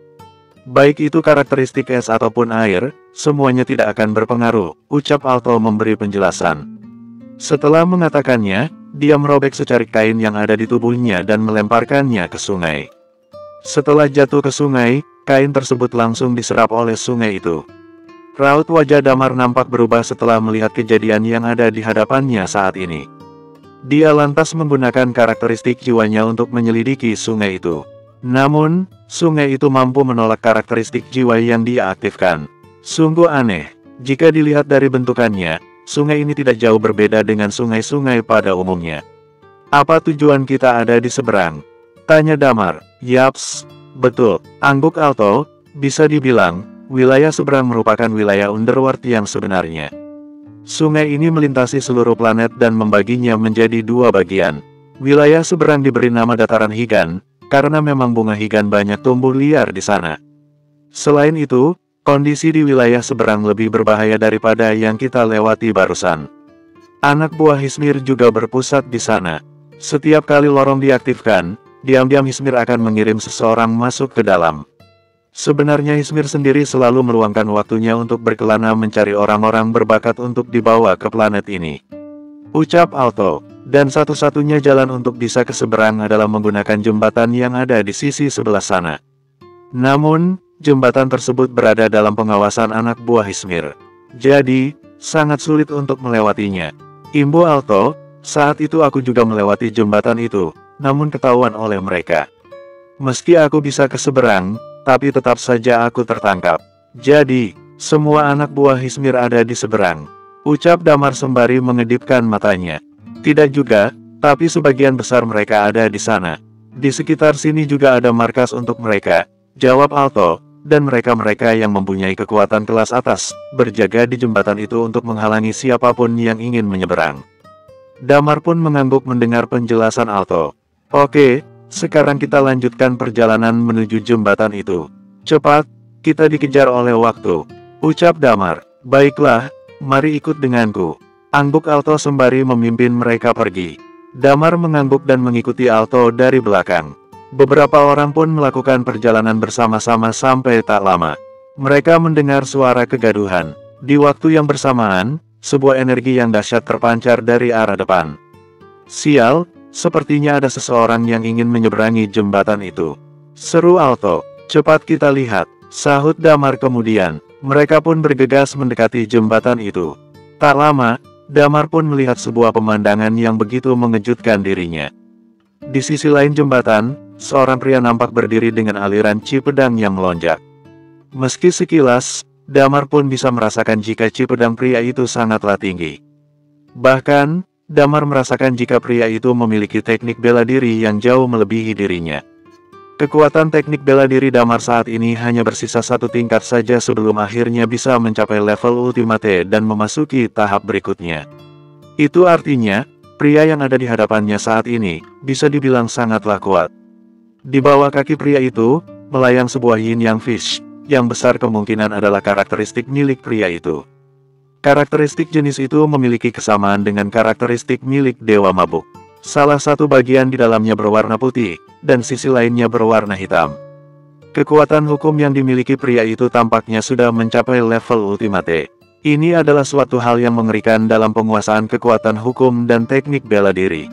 Baik itu karakteristik es ataupun air, semuanya tidak akan berpengaruh, ucap Alto memberi penjelasan. Setelah mengatakannya, dia merobek secarik kain yang ada di tubuhnya dan melemparkannya ke sungai. Setelah jatuh ke sungai, kain tersebut langsung diserap oleh sungai itu. Raut wajah Damar nampak berubah setelah melihat kejadian yang ada di hadapannya saat ini. Dia lantas menggunakan karakteristik jiwanya untuk menyelidiki sungai itu. Namun, sungai itu mampu menolak karakteristik jiwa yang dia aktifkan. Sungguh aneh, jika dilihat dari bentukannya, sungai ini tidak jauh berbeda dengan sungai-sungai pada umumnya. Apa tujuan kita ada di seberang? Tanya Damar. Yaps, betul, angguk Alto, bisa dibilang, wilayah seberang merupakan wilayah underworld yang sebenarnya. Sungai ini melintasi seluruh planet dan membaginya menjadi dua bagian. Wilayah seberang diberi nama dataran Higan, karena memang bunga Higan banyak tumbuh liar di sana. Selain itu, kondisi di wilayah seberang lebih berbahaya daripada yang kita lewati barusan. Anak buah Hismir juga berpusat di sana. Setiap kali lorong diaktifkan, diam-diam Hismir akan mengirim seseorang masuk ke dalam. Sebenarnya Hismir sendiri selalu meluangkan waktunya untuk berkelana mencari orang-orang berbakat untuk dibawa ke planet ini. Ucap Alto, dan satu-satunya jalan untuk bisa ke seberang adalah menggunakan jembatan yang ada di sisi sebelah sana. Namun, jembatan tersebut berada dalam pengawasan anak buah Hismir. Jadi, sangat sulit untuk melewatinya. Imbu Alto, saat itu aku juga melewati jembatan itu, namun ketahuan oleh mereka. Meski aku bisa ke seberang, tapi tetap saja aku tertangkap. Jadi, semua anak buah Hismir ada di seberang. Ucap Damar sembari mengedipkan matanya. Tidak juga, tapi sebagian besar mereka ada di sana. Di sekitar sini juga ada markas untuk mereka, jawab Alto, dan mereka-mereka yang mempunyai kekuatan kelas atas, berjaga di jembatan itu untuk menghalangi siapapun yang ingin menyeberang. Damar pun mengangguk mendengar penjelasan Alto. Oke. Sekarang kita lanjutkan perjalanan menuju jembatan itu. Cepat, kita dikejar oleh waktu. Ucap Damar. Baiklah, mari ikut denganku. Angguk Alto sembari memimpin mereka pergi. Damar mengangguk dan mengikuti Alto dari belakang. Beberapa orang pun melakukan perjalanan bersama-sama sampai tak lama. Mereka mendengar suara kegaduhan. Di waktu yang bersamaan, sebuah energi yang dahsyat terpancar dari arah depan. Sial! Sepertinya ada seseorang yang ingin menyeberangi jembatan itu. Seru Alto, cepat kita lihat, sahut Damar kemudian. Mereka pun bergegas mendekati jembatan itu. Tak lama, Damar pun melihat sebuah pemandangan yang begitu mengejutkan dirinya. Di sisi lain jembatan, seorang pria nampak berdiri dengan aliran chi pedang yang melonjak. Meski sekilas, Damar pun bisa merasakan jika chi pedang pria itu sangatlah tinggi. Bahkan, Damar merasakan jika pria itu memiliki teknik bela diri yang jauh melebihi dirinya. Kekuatan teknik bela diri Damar saat ini hanya bersisa satu tingkat saja sebelum akhirnya bisa mencapai level ultimate dan memasuki tahap berikutnya. Itu artinya, pria yang ada di hadapannya saat ini, bisa dibilang sangatlah kuat. Di bawah kaki pria itu, melayang sebuah yin yang fish, yang besar kemungkinan adalah karakteristik milik pria itu. Karakteristik jenis itu memiliki kesamaan dengan karakteristik milik Dewa Mabuk. Salah satu bagian di dalamnya berwarna putih, dan sisi lainnya berwarna hitam. Kekuatan hukum yang dimiliki pria itu tampaknya sudah mencapai level ultimate. Ini adalah suatu hal yang mengerikan dalam penguasaan kekuatan hukum dan teknik bela diri.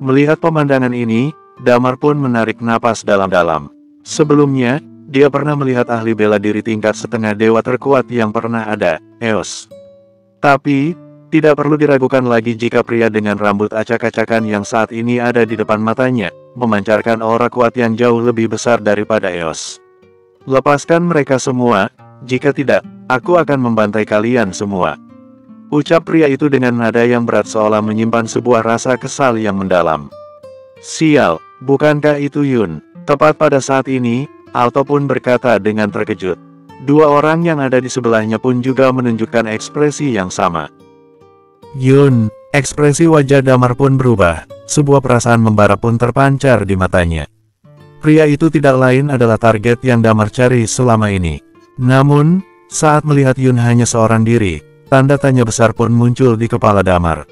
Melihat pemandangan ini, Damar pun menarik napas dalam-dalam. Sebelumnya, dia pernah melihat ahli bela diri tingkat setengah dewa terkuat yang pernah ada, Eos. Tapi, tidak perlu diragukan lagi jika pria dengan rambut acak-acakan yang saat ini ada di depan matanya, memancarkan aura kuat yang jauh lebih besar daripada Eos. Lepaskan mereka semua, jika tidak, aku akan membantai kalian semua. Ucap pria itu dengan nada yang berat seolah menyimpan sebuah rasa kesal yang mendalam. Sial, bukankah itu Yun? Tepat pada saat ini, Alto pun berkata dengan terkejut. Dua orang yang ada di sebelahnya pun juga menunjukkan ekspresi yang sama. Yun, ekspresi wajah Damar pun berubah. Sebuah perasaan membara pun terpancar di matanya. Pria itu tidak lain adalah target yang Damar cari selama ini. Namun, saat melihat Yun hanya seorang diri, tanda tanya besar pun muncul di kepala Damar.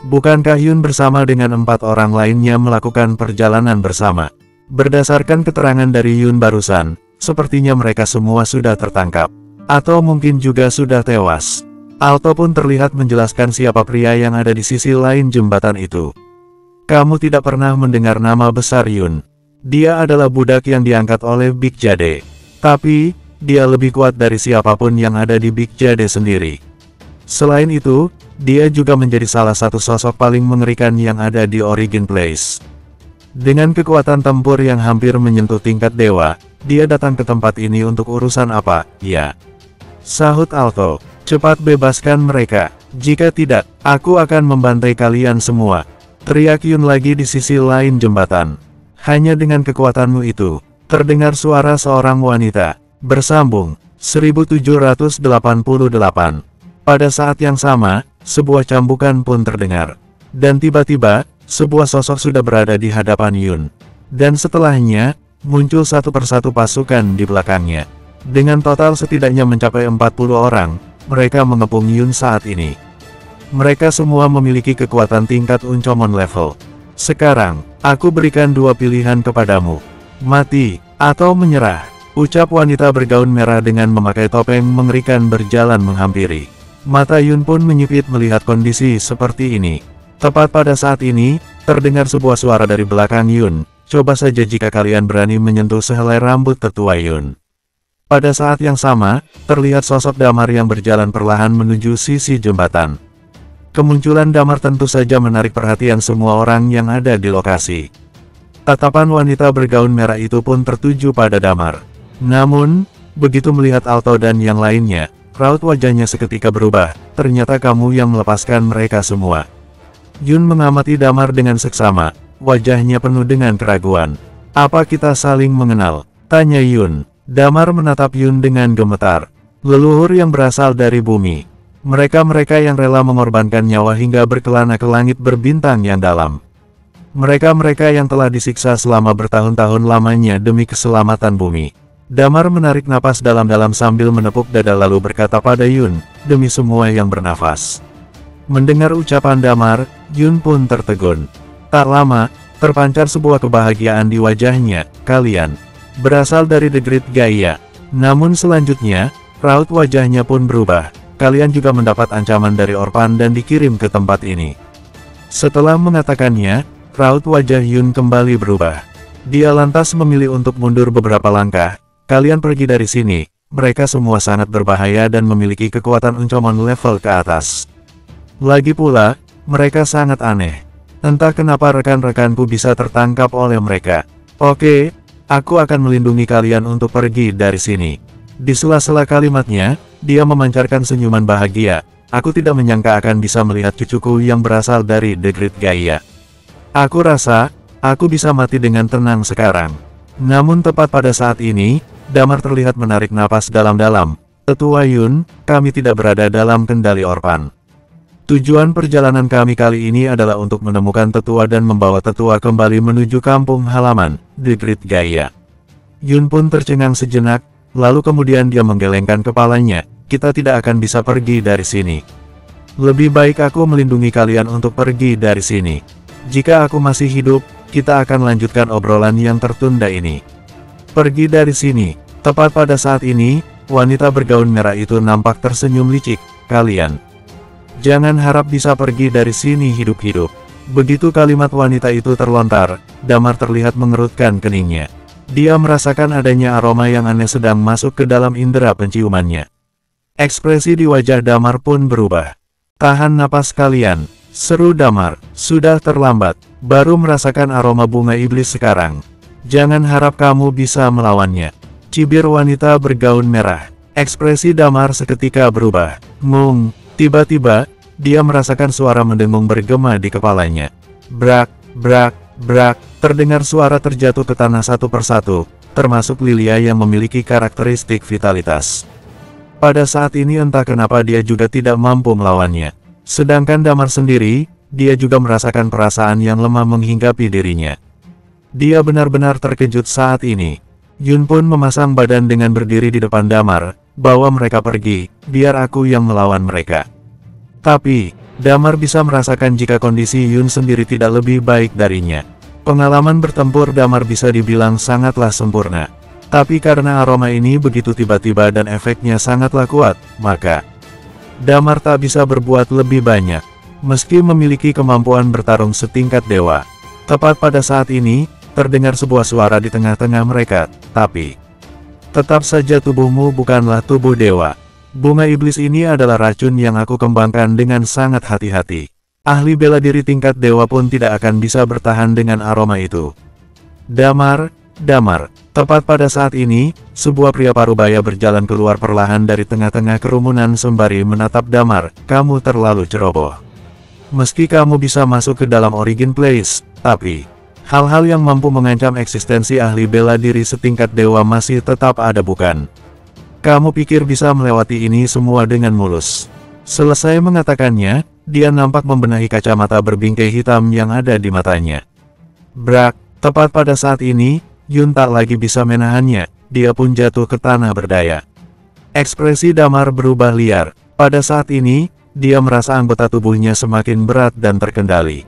Bukankah Yun bersama dengan 4 orang lainnya melakukan perjalanan bersama? Berdasarkan keterangan dari Yun barusan, sepertinya mereka semua sudah tertangkap. Atau mungkin juga sudah tewas. Alto pun terlihat menjelaskan siapa pria yang ada di sisi lain jembatan itu. Kamu tidak pernah mendengar nama besar Yun. Dia adalah budak yang diangkat oleh Big Jade. Tapi, dia lebih kuat dari siapapun yang ada di Big Jade sendiri. Selain itu, dia juga menjadi salah satu sosok paling mengerikan yang ada di Origin Place. Dengan kekuatan tempur yang hampir menyentuh tingkat dewa, dia datang ke tempat ini untuk urusan apa, ya? Sahut Alto, cepat bebaskan mereka. Jika tidak, aku akan membantai kalian semua. Teriak Yun lagi di sisi lain jembatan. Hanya dengan kekuatanmu itu, terdengar suara seorang wanita. Bersambung, 1788. Pada saat yang sama, sebuah cambukan pun terdengar. Dan tiba-tiba, sebuah sosok sudah berada di hadapan Yun. Dan setelahnya, muncul satu persatu pasukan di belakangnya. Dengan total setidaknya mencapai 40 orang, mereka mengepung Yun saat ini. Mereka semua memiliki kekuatan tingkat Uncomon level. Sekarang, aku berikan dua pilihan kepadamu. Mati, atau menyerah. Ucap wanita bergaun merah dengan memakai topeng mengerikan berjalan menghampiri. Mata Yun pun menyipit melihat kondisi seperti ini. Tepat pada saat ini, terdengar sebuah suara dari belakang Yun. Coba saja jika kalian berani menyentuh sehelai rambut tetua Yun. Pada saat yang sama, terlihat sosok Damar yang berjalan perlahan menuju sisi jembatan. Kemunculan Damar tentu saja menarik perhatian semua orang yang ada di lokasi. Tatapan wanita bergaun merah itu pun tertuju pada Damar. Namun, begitu melihat Alto dan yang lainnya, raut wajahnya seketika berubah. Ternyata kamu yang melepaskan mereka semua. Yun mengamati Damar dengan seksama, wajahnya penuh dengan keraguan. Apa kita saling mengenal? Tanya Yun. Damar menatap Yun dengan gemetar. Leluhur yang berasal dari bumi. Mereka-mereka yang rela mengorbankan nyawa hingga berkelana ke langit berbintang yang dalam. Mereka-mereka yang telah disiksa selama bertahun-tahun lamanya demi keselamatan bumi. Damar menarik napas dalam-dalam sambil menepuk dada lalu berkata pada Yun, demi semua yang bernafas. Mendengar ucapan Damar, Yun pun tertegun. Tak lama, terpancar sebuah kebahagiaan di wajahnya. Kalian berasal dari The Great Gaia. Namun selanjutnya, raut wajahnya pun berubah. Kalian juga mendapat ancaman dari Orphan dan dikirim ke tempat ini. Setelah mengatakannya, raut wajah Yun kembali berubah. Dia lantas memilih untuk mundur beberapa langkah. Kalian pergi dari sini. Mereka semua sangat berbahaya dan memiliki kekuatan Uncomon level ke atas. Lagi pula, mereka sangat aneh. Entah kenapa rekan-rekanku bisa tertangkap oleh mereka. Oke, aku akan melindungi kalian untuk pergi dari sini. Di sela-sela kalimatnya, dia memancarkan senyuman bahagia. Aku tidak menyangka akan bisa melihat cucuku yang berasal dari The Great Gaia. Aku rasa, aku bisa mati dengan tenang sekarang. Namun tepat pada saat ini, Damar terlihat menarik napas dalam-dalam. Tetua Yun, kami tidak berada dalam kendali Orphan. Tujuan perjalanan kami kali ini adalah untuk menemukan tetua dan membawa tetua kembali menuju kampung halaman, The Great Gaia. Yun pun tercengang sejenak, lalu kemudian dia menggelengkan kepalanya. Kita tidak akan bisa pergi dari sini. Lebih baik aku melindungi kalian untuk pergi dari sini. Jika aku masih hidup, kita akan lanjutkan obrolan yang tertunda ini. Pergi dari sini. Tepat pada saat ini, wanita bergaun merah itu nampak tersenyum licik. Kalian jangan harap bisa pergi dari sini hidup-hidup. Begitu kalimat wanita itu terlontar, Damar terlihat mengerutkan keningnya. Dia merasakan adanya aroma yang aneh sedang masuk ke dalam indera penciumannya. Ekspresi di wajah Damar pun berubah. Tahan napas kalian, seru Damar. Sudah terlambat, baru merasakan aroma bunga iblis sekarang. Jangan harap kamu bisa melawannya. Cibir wanita bergaun merah. Ekspresi Damar seketika berubah. Tiba-tiba, dia merasakan suara mendengung bergema di kepalanya. Brak, brak, brak, terdengar suara terjatuh ke tanah satu persatu, termasuk Lilia yang memiliki karakteristik vitalitas. Pada saat ini entah kenapa dia juga tidak mampu melawannya. Sedangkan Damar sendiri, dia juga merasakan perasaan yang lemah menghinggapi dirinya. Dia benar-benar terkejut saat ini. Yun pun memasang badan dengan berdiri di depan Damar, bawa mereka pergi, biar aku yang melawan mereka. Tapi, Damar bisa merasakan jika kondisi Yun sendiri tidak lebih baik darinya. Pengalaman bertempur Damar bisa dibilang sangatlah sempurna. Tapi karena aroma ini begitu tiba-tiba dan efeknya sangatlah kuat, maka Damar tak bisa berbuat lebih banyak. Meski memiliki kemampuan bertarung setingkat dewa. Tepat pada saat ini, terdengar sebuah suara di tengah-tengah mereka, tapi tetap saja tubuhmu bukanlah tubuh dewa. Bunga iblis ini adalah racun yang aku kembangkan dengan sangat hati-hati. Ahli bela diri tingkat dewa pun tidak akan bisa bertahan dengan aroma itu. Damar, Damar. Tepat pada saat ini, sebuah pria parubaya berjalan keluar perlahan dari tengah-tengah kerumunan sembari menatap Damar. Kamu terlalu ceroboh. Meski kamu bisa masuk ke dalam Origin Place, tapi hal-hal yang mampu mengancam eksistensi ahli bela diri setingkat dewa masih tetap ada bukan? Kamu pikir bisa melewati ini semua dengan mulus? Selesai mengatakannya, dia nampak membenahi kacamata berbingkai hitam yang ada di matanya. Brak, tepat pada saat ini, Yun tak lagi bisa menahannya, dia pun jatuh ke tanah berdaya. Ekspresi Damar berubah liar. Pada saat ini, dia merasa anggota tubuhnya semakin berat dan terkendali.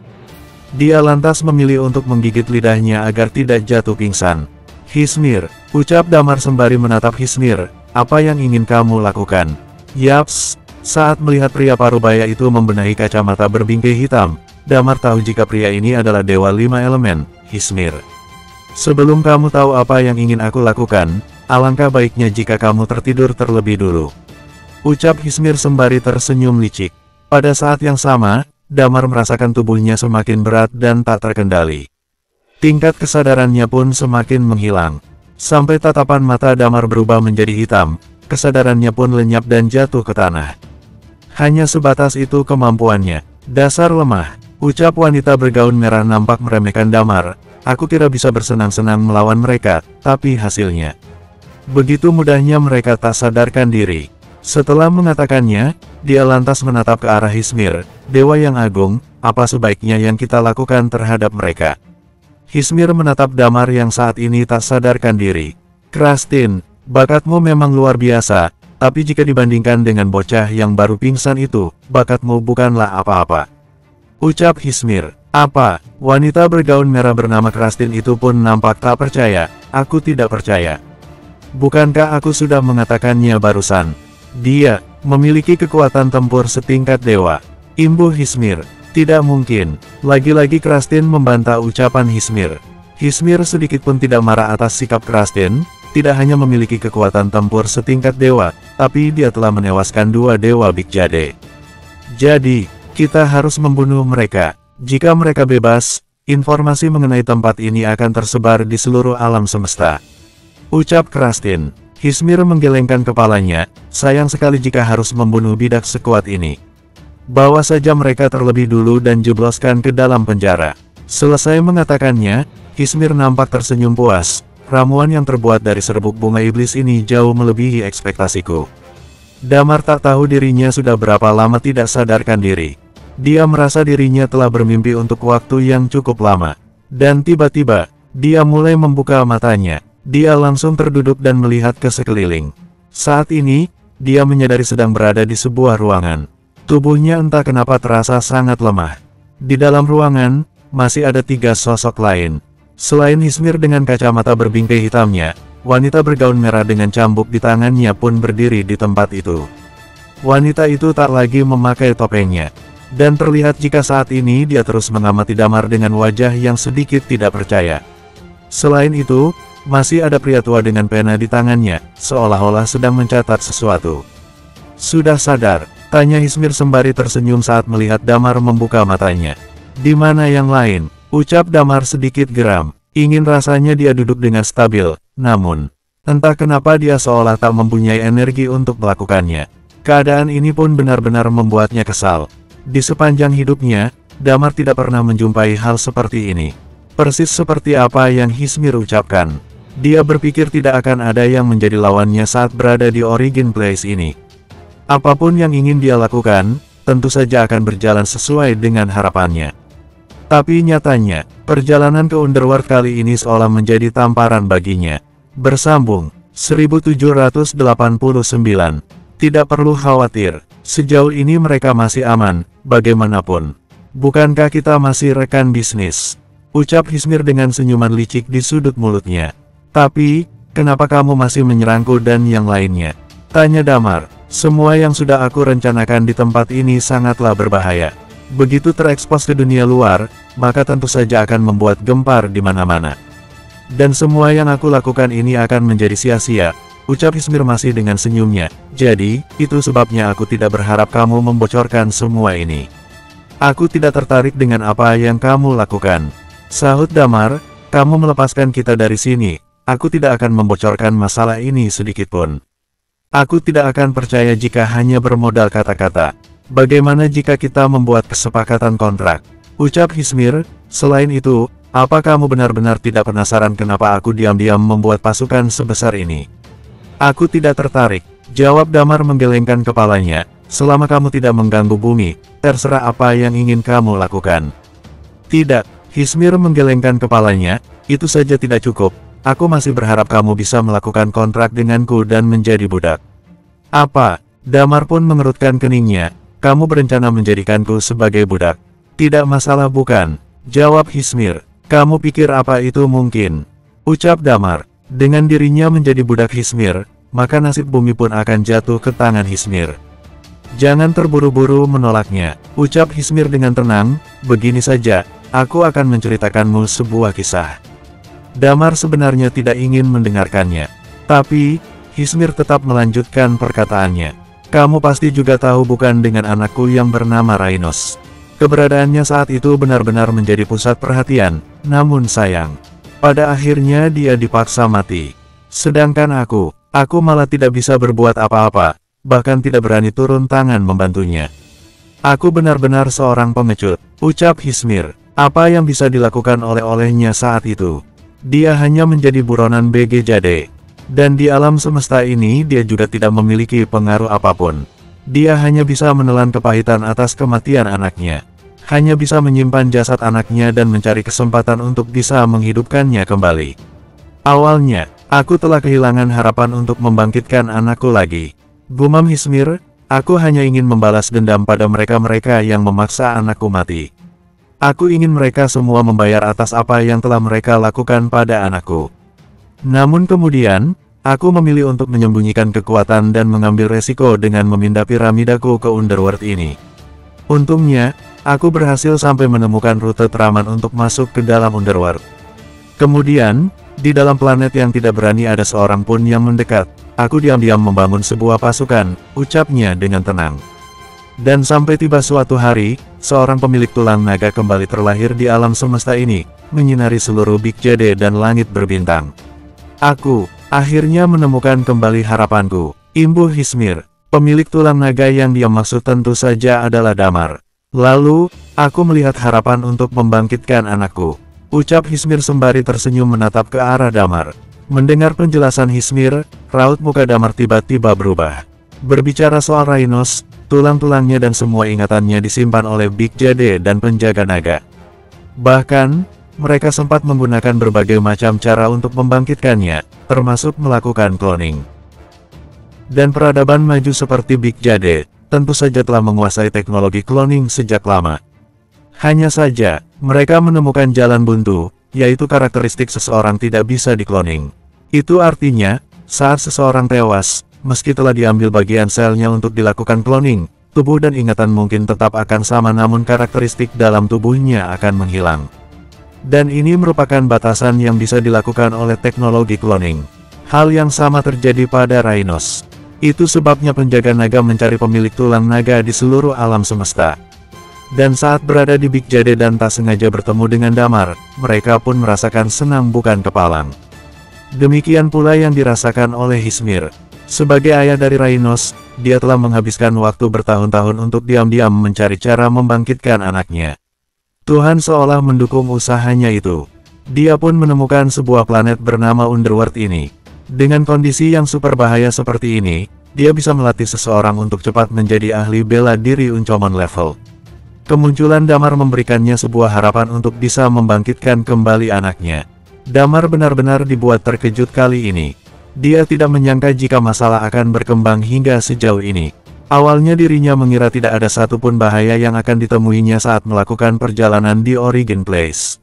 Dia lantas memilih untuk menggigit lidahnya agar tidak jatuh pingsan. Hismir, ucap Damar sembari menatap Hismir, apa yang ingin kamu lakukan? Yaps, saat melihat pria parubaya itu membenahi kacamata berbingkai hitam, Damar tahu jika pria ini adalah Dewa 5 Elemen, Hismir. Sebelum kamu tahu apa yang ingin aku lakukan, alangkah baiknya jika kamu tertidur terlebih dulu. Ucap Hismir sembari tersenyum licik. Pada saat yang sama, Damar merasakan tubuhnya semakin berat dan tak terkendali. Tingkat kesadarannya pun semakin menghilang. Sampai tatapan mata Damar berubah menjadi hitam, kesadarannya pun lenyap dan jatuh ke tanah. Hanya sebatas itu kemampuannya. Dasar lemah, ucap wanita bergaun merah nampak meremehkan Damar. Aku kira bisa bersenang-senang melawan mereka, tapi hasilnya begitu mudahnya mereka tak sadarkan diri. Setelah mengatakannya, dia lantas menatap ke arah Hismir, Dewa yang agung, apa sebaiknya yang kita lakukan terhadap mereka? Hismir menatap Damar yang saat ini tak sadarkan diri. Krastin, bakatmu memang luar biasa, tapi jika dibandingkan dengan bocah yang baru pingsan itu, bakatmu bukanlah apa-apa. Ucap Hismir. Apa? Wanita bergaun merah bernama Krastin itu pun nampak tak percaya. Aku tidak percaya. Bukankah aku sudah mengatakannya barusan? Dia memiliki kekuatan tempur setingkat dewa. Imbuh Hismir. Tidak mungkin. Lagi-lagi Krastin membantah ucapan Hismir. Hismir sedikit pun tidak marah atas sikap Krastin. Tidak hanya memiliki kekuatan tempur setingkat dewa, tapi dia telah menewaskan 2 dewa Big Jade. Jadi, kita harus membunuh mereka. Jika mereka bebas, informasi mengenai tempat ini akan tersebar di seluruh alam semesta. Ucap Krastin. Hismir menggelengkan kepalanya, sayang sekali jika harus membunuh bidak sekuat ini. Bawa saja mereka terlebih dulu dan jebloskan ke dalam penjara. Selesai mengatakannya, Hismir nampak tersenyum puas. Ramuan yang terbuat dari serbuk bunga iblis ini jauh melebihi ekspektasiku. Damar tak tahu dirinya sudah berapa lama tidak sadarkan diri. Dia merasa dirinya telah bermimpi untuk waktu yang cukup lama. Dan tiba-tiba, dia mulai membuka matanya. Dia langsung terduduk dan melihat ke sekeliling. Saat ini, dia menyadari sedang berada di sebuah ruangan. Tubuhnya entah kenapa terasa sangat lemah. Di dalam ruangan, masih ada 3 sosok lain. Selain Hismir dengan kacamata berbingkai hitamnya, wanita bergaun merah dengan cambuk di tangannya pun berdiri di tempat itu. Wanita itu tak lagi memakai topengnya. Dan terlihat jika saat ini dia terus mengamati Damar dengan wajah yang sedikit tidak percaya. Selain itu, masih ada pria tua dengan pena di tangannya, seolah-olah sedang mencatat sesuatu. Sudah sadar? Tanya Hismir sembari tersenyum saat melihat Damar membuka matanya. Di mana yang lain? Ucap Damar sedikit geram. Ingin rasanya dia duduk dengan stabil, namun entah kenapa dia seolah tak mempunyai energi untuk melakukannya. Keadaan ini pun benar-benar membuatnya kesal. Di sepanjang hidupnya, Damar tidak pernah menjumpai hal seperti ini. Persis seperti apa yang Hismir ucapkan. Dia berpikir tidak akan ada yang menjadi lawannya saat berada di Origin Place ini. Apapun yang ingin dia lakukan, tentu saja akan berjalan sesuai dengan harapannya. Tapi nyatanya, perjalanan ke Underworld kali ini seolah menjadi tamparan baginya. Bersambung, 1789. Tidak perlu khawatir, sejauh ini mereka masih aman, bagaimanapun. Bukankah kita masih rekan bisnis? Ucap Hismir dengan senyuman licik di sudut mulutnya. Tapi, kenapa kamu masih menyerangku dan yang lainnya? Tanya Damar. Semua yang sudah aku rencanakan di tempat ini sangatlah berbahaya. Begitu terekspos ke dunia luar, maka tentu saja akan membuat gempar di mana-mana. Dan semua yang aku lakukan ini akan menjadi sia-sia. Ucap Hismir masih dengan senyumnya. Jadi, itu sebabnya aku tidak berharap kamu membocorkan semua ini. Aku tidak tertarik dengan apa yang kamu lakukan. Sahut Damar, kamu melepaskan kita dari sini. Aku tidak akan membocorkan masalah ini sedikitpun. Aku tidak akan percaya jika hanya bermodal kata-kata. Bagaimana jika kita membuat kesepakatan kontrak? Ucap Hismir, selain itu, apa kamu benar-benar tidak penasaran kenapa aku diam-diam membuat pasukan sebesar ini? Aku tidak tertarik, jawab Damar menggelengkan kepalanya. Selama kamu tidak mengganggu bumi, terserah apa yang ingin kamu lakukan. Tidak, Hismir menggelengkan kepalanya, itu saja tidak cukup. Aku masih berharap kamu bisa melakukan kontrak denganku dan menjadi budak. Apa? Damar pun mengerutkan keningnya. Kamu berencana menjadikanku sebagai budak? Tidak masalah bukan? Jawab Hismir. Kamu pikir apa itu mungkin? Ucap Damar. Dengan dirinya menjadi budak Hismir, maka nasib bumi pun akan jatuh ke tangan Hismir. Jangan terburu-buru menolaknya. Ucap Hismir dengan tenang. Begini saja, aku akan menceritakanmu sebuah kisah. Damar sebenarnya tidak ingin mendengarkannya. Tapi, Hismir tetap melanjutkan perkataannya. Kamu pasti juga tahu bukan dengan anakku yang bernama Rainos. Keberadaannya saat itu benar-benar menjadi pusat perhatian, namun sayang. Pada akhirnya dia dipaksa mati. Sedangkan aku malah tidak bisa berbuat apa-apa, bahkan tidak berani turun tangan membantunya. Aku benar-benar seorang pengecut, ucap Hismir. Apa yang bisa dilakukan olehnya saat itu? Dia hanya menjadi buronan BG Jade. Dan di alam semesta ini dia juga tidak memiliki pengaruh apapun. Dia hanya bisa menelan kepahitan atas kematian anaknya. Hanya bisa menyimpan jasad anaknya dan mencari kesempatan untuk bisa menghidupkannya kembali. Awalnya, aku telah kehilangan harapan untuk membangkitkan anakku lagi. Gumam Hismir, aku hanya ingin membalas dendam pada mereka-mereka yang memaksa anakku mati. Aku ingin mereka semua membayar atas apa yang telah mereka lakukan pada anakku. Namun kemudian, aku memilih untuk menyembunyikan kekuatan dan mengambil resiko dengan memindah piramidaku ke Underworld ini. Untungnya, aku berhasil sampai menemukan rute teraman untuk masuk ke dalam Underworld. Kemudian, di dalam planet yang tidak berani ada seorang pun yang mendekat, aku diam-diam membangun sebuah pasukan, ucapnya dengan tenang. Dan sampai tiba suatu hari, seorang pemilik tulang naga kembali terlahir di alam semesta ini, menyinari seluruh Big Jade dan langit berbintang. Aku, akhirnya menemukan kembali harapanku, imbuh Hismir. Pemilik tulang naga yang dia maksud tentu saja adalah Damar. Lalu, aku melihat harapan untuk membangkitkan anakku. Ucap Hismir sembari tersenyum menatap ke arah Damar. Mendengar penjelasan Hismir, raut muka Damar tiba-tiba berubah. Berbicara soal Rainos, tulang-tulangnya dan semua ingatannya disimpan oleh Big Jade dan penjaga naga. Bahkan, mereka sempat menggunakan berbagai macam cara untuk membangkitkannya, termasuk melakukan cloning. Dan peradaban maju seperti Big Jade, tentu saja telah menguasai teknologi cloning sejak lama. Hanya saja, mereka menemukan jalan buntu, yaitu karakteristik seseorang tidak bisa dikloning. Itu artinya, saat seseorang tewas, meski telah diambil bagian selnya untuk dilakukan cloning, tubuh dan ingatan mungkin tetap akan sama namun karakteristik dalam tubuhnya akan menghilang. Dan ini merupakan batasan yang bisa dilakukan oleh teknologi cloning. Hal yang sama terjadi pada Rainos. Itu sebabnya penjaga naga mencari pemilik tulang naga di seluruh alam semesta. Dan saat berada di Big Jade dan tak sengaja bertemu dengan Damar, mereka pun merasakan senang bukan kepalang. Demikian pula yang dirasakan oleh Hismir. Sebagai ayah dari Rainos, dia telah menghabiskan waktu bertahun-tahun untuk diam-diam mencari cara membangkitkan anaknya. Tuhan seolah mendukung usahanya itu. Dia pun menemukan sebuah planet bernama Underworld ini. Dengan kondisi yang super bahaya seperti ini, dia bisa melatih seseorang untuk cepat menjadi ahli bela diri Uncommon level. Kemunculan Damar memberikannya sebuah harapan untuk bisa membangkitkan kembali anaknya. Damar benar-benar dibuat terkejut kali ini. Dia tidak menyangka jika masalah akan berkembang hingga sejauh ini. Awalnya dirinya mengira tidak ada satupun bahaya yang akan ditemuinya saat melakukan perjalanan di Origin Place.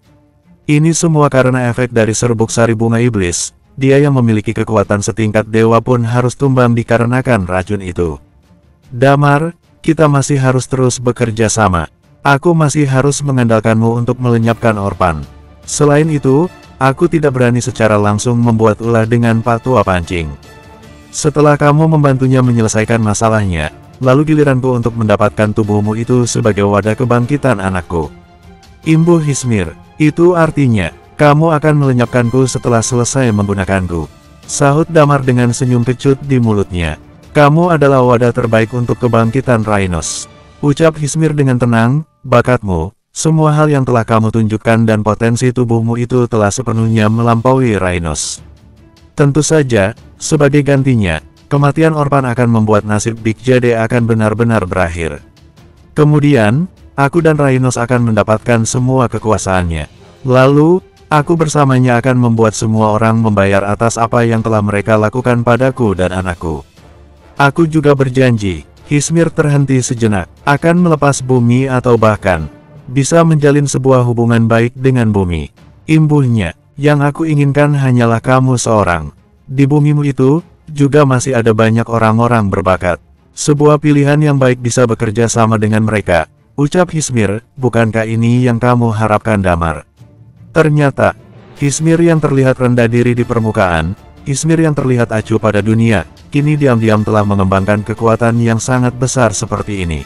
Ini semua karena efek dari serbuk sari bunga iblis. Dia yang memiliki kekuatan setingkat dewa pun harus tumbang dikarenakan racun itu. Damar, kita masih harus terus bekerja sama. Aku masih harus mengandalkanmu untuk melenyapkan Orphan. Selain itu, aku tidak berani secara langsung membuat ulah dengan Pak Tua Pancing. Setelah kamu membantunya menyelesaikan masalahnya, lalu giliranku untuk mendapatkan tubuhmu itu sebagai wadah kebangkitan anakku. Imbuh Hismir, itu artinya, kamu akan melenyapkanku setelah selesai menggunakanku. Sahut Damar dengan senyum kecut di mulutnya. Kamu adalah wadah terbaik untuk kebangkitan Rainos. Ucap Hismir dengan tenang, bakatmu, semua hal yang telah kamu tunjukkan dan potensi tubuhmu itu telah sepenuhnya melampaui Rainos. Tentu saja, sebagai gantinya, kematian Orphan akan membuat nasib Big Jade akan benar-benar berakhir. Kemudian, aku dan Rainos akan mendapatkan semua kekuasaannya. Lalu, aku bersamanya akan membuat semua orang membayar atas apa yang telah mereka lakukan padaku dan anakku. Aku juga berjanji, Hismir terhenti sejenak, akan melepas bumi atau bahkan bisa menjalin sebuah hubungan baik dengan bumi. Imbuhnya, yang aku inginkan hanyalah kamu seorang. Di bumimu itu, juga masih ada banyak orang-orang berbakat. Sebuah pilihan yang baik bisa bekerja sama dengan mereka. Ucap Hismir, bukankah ini yang kamu harapkan Damar? Ternyata, Hismir yang terlihat rendah diri di permukaan, Hismir yang terlihat acuh pada dunia, kini diam-diam telah mengembangkan kekuatan yang sangat besar seperti ini.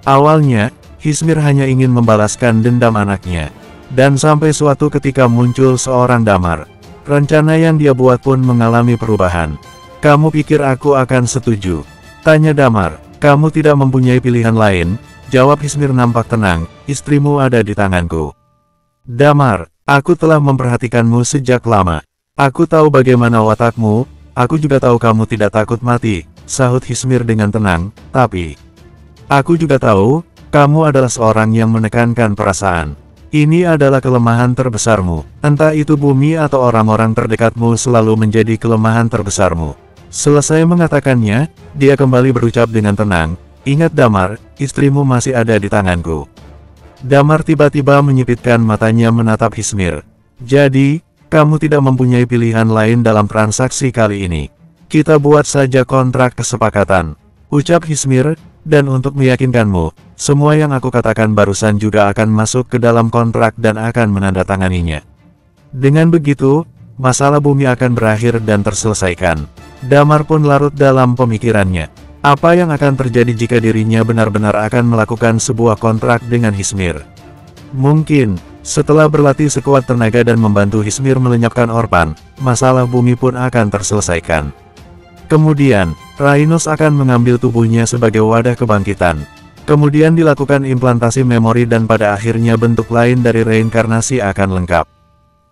Awalnya, Hismir hanya ingin membalaskan dendam anaknya. Dan sampai suatu ketika muncul seorang Damar. Rencana yang dia buat pun mengalami perubahan. Kamu pikir aku akan setuju? Tanya Damar. Kamu tidak mempunyai pilihan lain? Jawab Hismir nampak tenang, istrimu ada di tanganku. Damar, aku telah memperhatikanmu sejak lama. Aku tahu bagaimana watakmu, aku juga tahu kamu tidak takut mati, sahut Hismir dengan tenang, tapi aku juga tahu, kamu adalah seorang yang menekankan perasaan. Ini adalah kelemahan terbesarmu. Entah itu bumi atau orang-orang terdekatmu selalu menjadi kelemahan terbesarmu. Selesai mengatakannya, dia kembali berucap dengan tenang, ingat Damar, istrimu masih ada di tanganku. Damar tiba-tiba menyipitkan matanya menatap Hismir. Jadi, kamu tidak mempunyai pilihan lain dalam transaksi kali ini. Kita buat saja kontrak kesepakatan. Ucap Hismir, dan untuk meyakinkanmu, semua yang aku katakan barusan juga akan masuk ke dalam kontrak dan akan menandatanganinya. Dengan begitu, masalah bumi akan berakhir dan terselesaikan. Damar pun larut dalam pemikirannya. Apa yang akan terjadi jika dirinya benar-benar akan melakukan sebuah kontrak dengan Hismir? Mungkin, setelah berlatih sekuat tenaga dan membantu Hismir melenyapkan Orphan, masalah bumi pun akan terselesaikan. Kemudian, Rainos akan mengambil tubuhnya sebagai wadah kebangkitan. Kemudian dilakukan implantasi memori dan pada akhirnya bentuk lain dari reinkarnasi akan lengkap.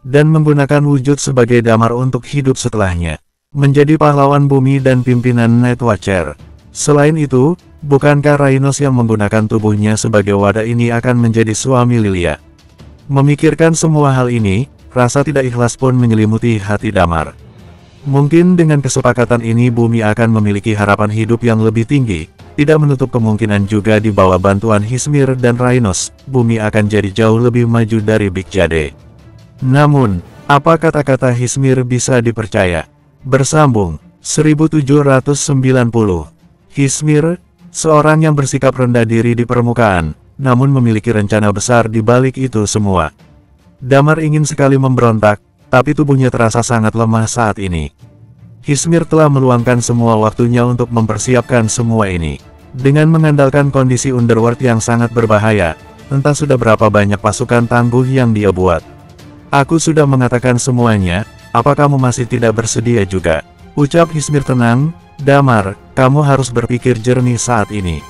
Dan menggunakan wujud sebagai Damar untuk hidup setelahnya. Menjadi pahlawan bumi dan pimpinan Night Watcher. Selain itu, bukankah Rainos yang menggunakan tubuhnya sebagai wadah ini akan menjadi suami Lilia? Memikirkan semua hal ini, rasa tidak ikhlas pun menyelimuti hati Damar. Mungkin dengan kesepakatan ini bumi akan memiliki harapan hidup yang lebih tinggi, tidak menutup kemungkinan juga di bawah bantuan Hismir dan Rainos, bumi akan jadi jauh lebih maju dari Big Jade. Namun, apa kata-kata Hismir bisa dipercaya? Bersambung, 1790. Hismir, seorang yang bersikap rendah diri di permukaan, namun memiliki rencana besar di balik itu semua. Damar ingin sekali memberontak, tapi tubuhnya terasa sangat lemah saat ini. Hismir telah meluangkan semua waktunya untuk mempersiapkan semua ini. Dengan mengandalkan kondisi Underworld yang sangat berbahaya, entah sudah berapa banyak pasukan tangguh yang dia buat. Aku sudah mengatakan semuanya, apa kamu masih tidak bersedia juga? Ucap Hismir tenang, Damar, kamu harus berpikir jernih saat ini.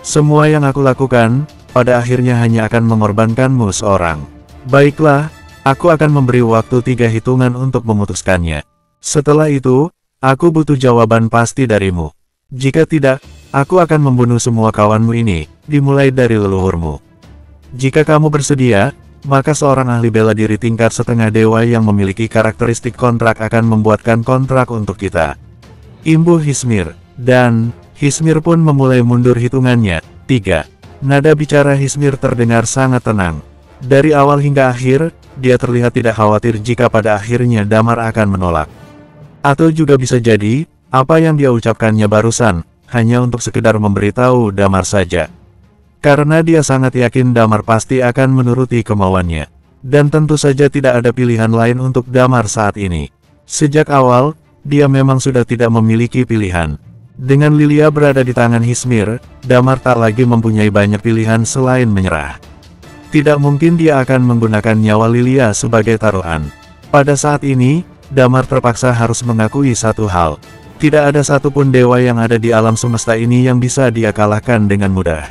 Semua yang aku lakukan, pada akhirnya hanya akan mengorbankanmu seorang. Baiklah, aku akan memberi waktu 3 hitungan untuk memutuskannya. Setelah itu, aku butuh jawaban pasti darimu. Jika tidak, aku akan membunuh semua kawanmu ini, dimulai dari leluhurmu. Jika kamu bersedia, maka seorang ahli bela diri tingkat setengah dewa yang memiliki karakteristik kontrak akan membuatkan kontrak untuk kita. Imbuh Hismir, dan Hismir pun memulai mundur hitungannya. 3. Nada bicara Hismir terdengar sangat tenang. Dari awal hingga akhir, dia terlihat tidak khawatir jika pada akhirnya Damar akan menolak. Atau juga bisa jadi, apa yang dia ucapkannya barusan, hanya untuk sekedar memberitahu Damar saja. Karena dia sangat yakin Damar pasti akan menuruti kemauannya. Dan tentu saja tidak ada pilihan lain untuk Damar saat ini. Sejak awal, dia memang sudah tidak memiliki pilihan. Dengan Lilia berada di tangan Hismir, Damar tak lagi mempunyai banyak pilihan selain menyerah. Tidak mungkin dia akan menggunakan nyawa Lilia sebagai taruhan. Pada saat ini, Damar terpaksa harus mengakui satu hal. Tidak ada satupun dewa yang ada di alam semesta ini yang bisa dia kalahkan dengan mudah.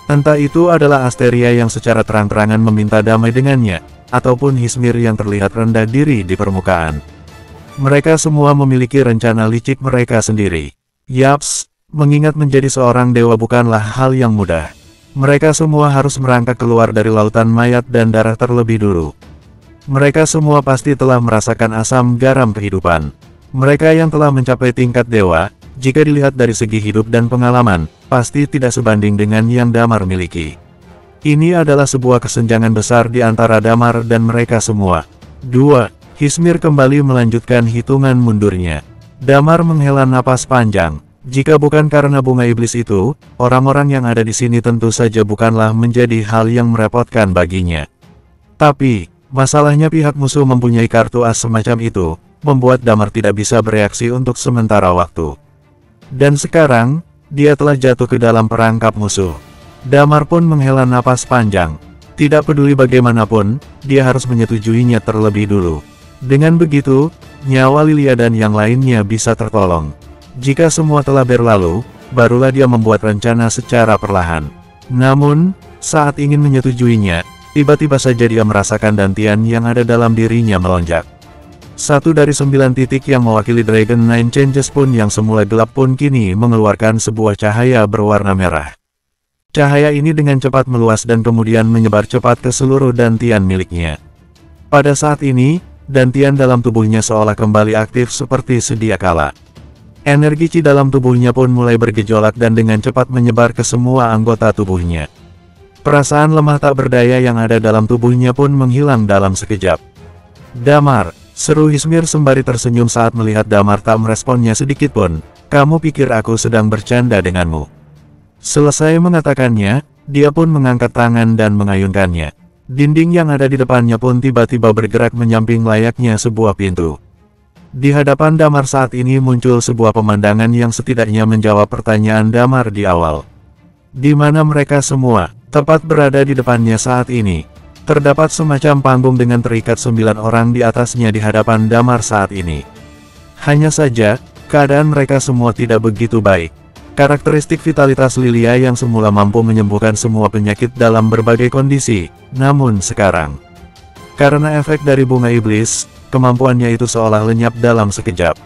Entah itu adalah Asteria yang secara terang-terangan meminta damai dengannya, ataupun Hismir yang terlihat rendah diri di permukaan. Mereka semua memiliki rencana licik mereka sendiri. Yaps, mengingat menjadi seorang dewa bukanlah hal yang mudah. Mereka semua harus merangkak keluar dari lautan mayat dan darah terlebih dulu. Mereka semua pasti telah merasakan asam garam kehidupan. Mereka yang telah mencapai tingkat dewa, jika dilihat dari segi hidup dan pengalaman, pasti tidak sebanding dengan yang Damar miliki. Ini adalah sebuah kesenjangan besar di antara Damar dan mereka semua. 2. Hismir kembali melanjutkan hitungan mundurnya. Damar menghela napas panjang. Jika bukan karena bunga iblis itu, orang-orang yang ada di sini tentu saja bukanlah menjadi hal yang merepotkan baginya. Tapi, masalahnya pihak musuh mempunyai kartu as semacam itu, membuat Damar tidak bisa bereaksi untuk sementara waktu. Dan sekarang, dia telah jatuh ke dalam perangkap musuh. Damar pun menghela napas panjang. Tidak peduli bagaimanapun, dia harus menyetujuinya terlebih dulu. Dengan begitu, nyawa Lilia dan yang lainnya bisa tertolong. Jika semua telah berlalu, barulah dia membuat rencana secara perlahan. Namun, saat ingin menyetujuinya, tiba-tiba saja dia merasakan dantian yang ada dalam dirinya melonjak. 1 dari 9 titik yang mewakili Dragon Nine Changes pun yang semula gelap pun kini mengeluarkan sebuah cahaya berwarna merah. Cahaya ini dengan cepat meluas dan kemudian menyebar cepat ke seluruh dantian miliknya. Pada saat ini, dantian dalam tubuhnya seolah kembali aktif seperti sedia kala. Energi Chi dalam tubuhnya pun mulai bergejolak dan dengan cepat menyebar ke semua anggota tubuhnya. Perasaan lemah tak berdaya yang ada dalam tubuhnya pun menghilang dalam sekejap. Damar, seru Hismir sembari tersenyum saat melihat Damar tak meresponnya sedikitpun. Kamu pikir aku sedang bercanda denganmu? Selesai mengatakannya, dia pun mengangkat tangan dan mengayunkannya. Dinding yang ada di depannya pun tiba-tiba bergerak menyamping layaknya sebuah pintu. Di hadapan Damar saat ini muncul sebuah pemandangan yang setidaknya menjawab pertanyaan Damar di awal. Di mana mereka semua, tepat berada di depannya saat ini. Terdapat semacam panggung dengan terikat 9 orang di atasnya di hadapan Damar saat ini. Hanya saja, keadaan mereka semua tidak begitu baik. Karakteristik vitalitas Lilia yang semula mampu menyembuhkan semua penyakit dalam berbagai kondisi, namun sekarang, karena efek dari bunga iblis, kemampuannya itu seolah lenyap dalam sekejap.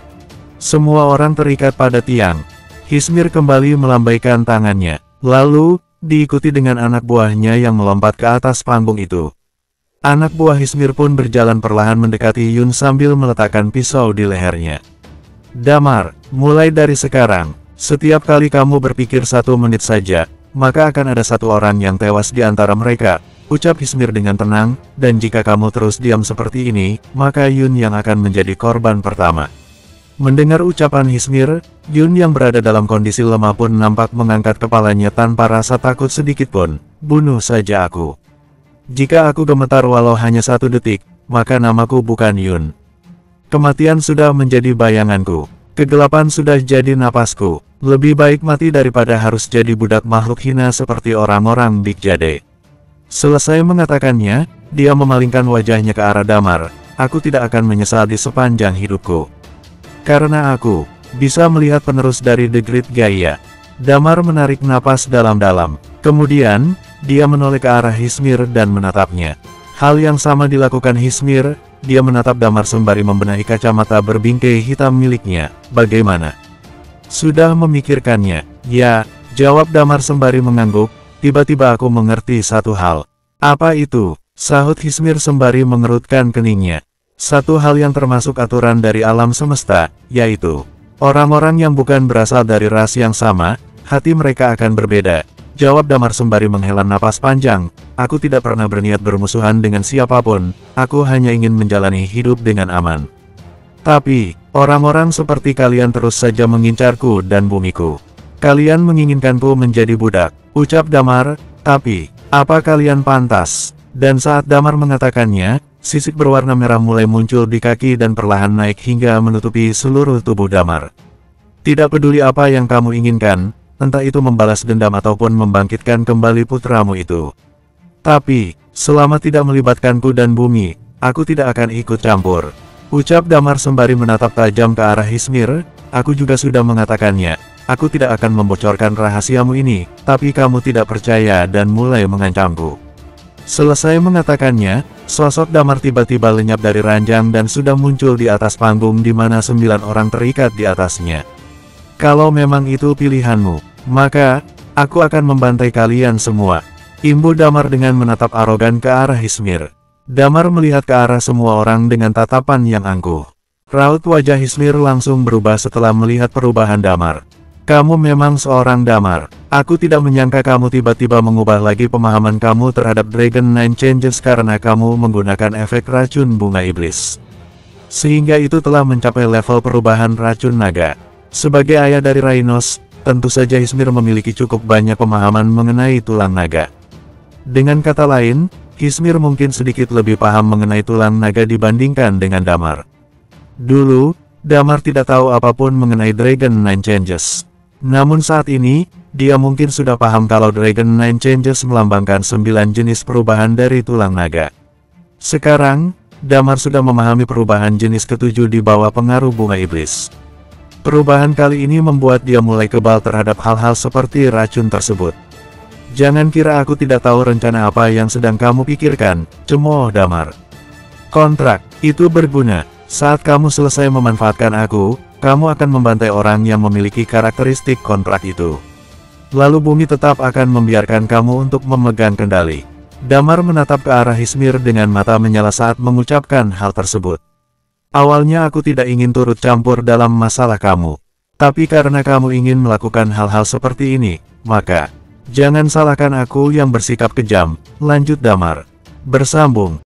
Semua orang terikat pada tiang. Hismir kembali melambaikan tangannya, lalu, diikuti dengan anak buahnya yang melompat ke atas panggung itu. Anak buah Hismir pun berjalan perlahan mendekati Yun sambil meletakkan pisau di lehernya. Damar, mulai dari sekarang, setiap kali kamu berpikir 1 menit saja, maka akan ada 1 orang yang tewas di antara mereka, ucap Hismir dengan tenang, dan jika kamu terus diam seperti ini, maka Yun yang akan menjadi korban pertama. Mendengar ucapan Hismir, Yun yang berada dalam kondisi lemah pun nampak mengangkat kepalanya tanpa rasa takut sedikitpun. Bunuh saja aku. Jika aku gemetar walau hanya 1 detik, maka namaku bukan Yun. Kematian sudah menjadi bayanganku. Kegelapan sudah jadi napasku. Lebih baik mati daripada harus jadi budak makhluk hina seperti orang-orang Big Jade. Selesai mengatakannya, dia memalingkan wajahnya ke arah Damar. Aku tidak akan menyesal di sepanjang hidupku. Karena aku, bisa melihat penerus dari The Great Gaia. Damar menarik napas dalam-dalam. Kemudian, dia menoleh ke arah Hismir dan menatapnya. Hal yang sama dilakukan Hismir, dia menatap Damar sembari membenahi kacamata berbingkai hitam miliknya. Bagaimana? Sudah memikirkannya? Ya, jawab Damar sembari mengangguk. Tiba-tiba aku mengerti satu hal. Apa itu? Sahut Hismir sembari mengerutkan keningnya. Satu hal yang termasuk aturan dari alam semesta, yaitu orang-orang yang bukan berasal dari ras yang sama, hati mereka akan berbeda. Jawab Damar sembari menghela napas panjang. Aku tidak pernah berniat bermusuhan dengan siapapun, aku hanya ingin menjalani hidup dengan aman. Tapi, orang-orang seperti kalian terus saja mengincarku dan bumiku. Kalian menginginkanku menjadi budak, ucap Damar, tapi, apa kalian pantas? Dan saat Damar mengatakannya, sisik berwarna merah mulai muncul di kaki dan perlahan naik hingga menutupi seluruh tubuh Damar. Tidak peduli apa yang kamu inginkan, entah itu membalas dendam ataupun membangkitkan kembali putramu itu. Tapi, selama tidak melibatkanku dan bumi, aku tidak akan ikut campur. Ucap Damar sembari menatap tajam ke arah Hismir, aku juga sudah mengatakannya. Aku tidak akan membocorkan rahasiamu ini, tapi kamu tidak percaya dan mulai mengancamku. Selesai mengatakannya, sosok Damar tiba-tiba lenyap dari ranjang dan sudah muncul di atas panggung di mana 9 orang terikat di atasnya. Kalau memang itu pilihanmu, maka, aku akan membantai kalian semua. Imbu Damar dengan menatap arogan ke arah Hismir. Damar melihat ke arah semua orang dengan tatapan yang angkuh. Raut wajah Hismir langsung berubah setelah melihat perubahan Damar. Kamu memang seorang Damar. Aku tidak menyangka kamu tiba-tiba mengubah lagi pemahaman kamu terhadap Dragon Nine Changes karena kamu menggunakan efek racun bunga iblis. Sehingga itu telah mencapai level perubahan racun naga. Sebagai ayah dari Rainos, tentu saja Hismir memiliki cukup banyak pemahaman mengenai tulang naga. Dengan kata lain, Hismir mungkin sedikit lebih paham mengenai tulang naga dibandingkan dengan Damar. Dulu, Damar tidak tahu apapun mengenai Dragon Nine Changes. Namun saat ini, dia mungkin sudah paham kalau Dragon Nine Changes melambangkan 9 jenis perubahan dari tulang naga. Sekarang, Damar sudah memahami perubahan jenis ketujuh di bawah pengaruh bunga iblis. Perubahan kali ini membuat dia mulai kebal terhadap hal-hal seperti racun tersebut. Jangan kira aku tidak tahu rencana apa yang sedang kamu pikirkan, cemooh Damar. Kontrak, itu berguna. Saat kamu selesai memanfaatkan aku, kamu akan membantai orang yang memiliki karakteristik kontrak itu. Lalu bumi tetap akan membiarkan kamu untuk memegang kendali. Damar menatap ke arah Hismir dengan mata menyala saat mengucapkan hal tersebut. Awalnya aku tidak ingin turut campur dalam masalah kamu. Tapi karena kamu ingin melakukan hal-hal seperti ini, maka, jangan salahkan aku yang bersikap kejam, lanjut Damar. Bersambung.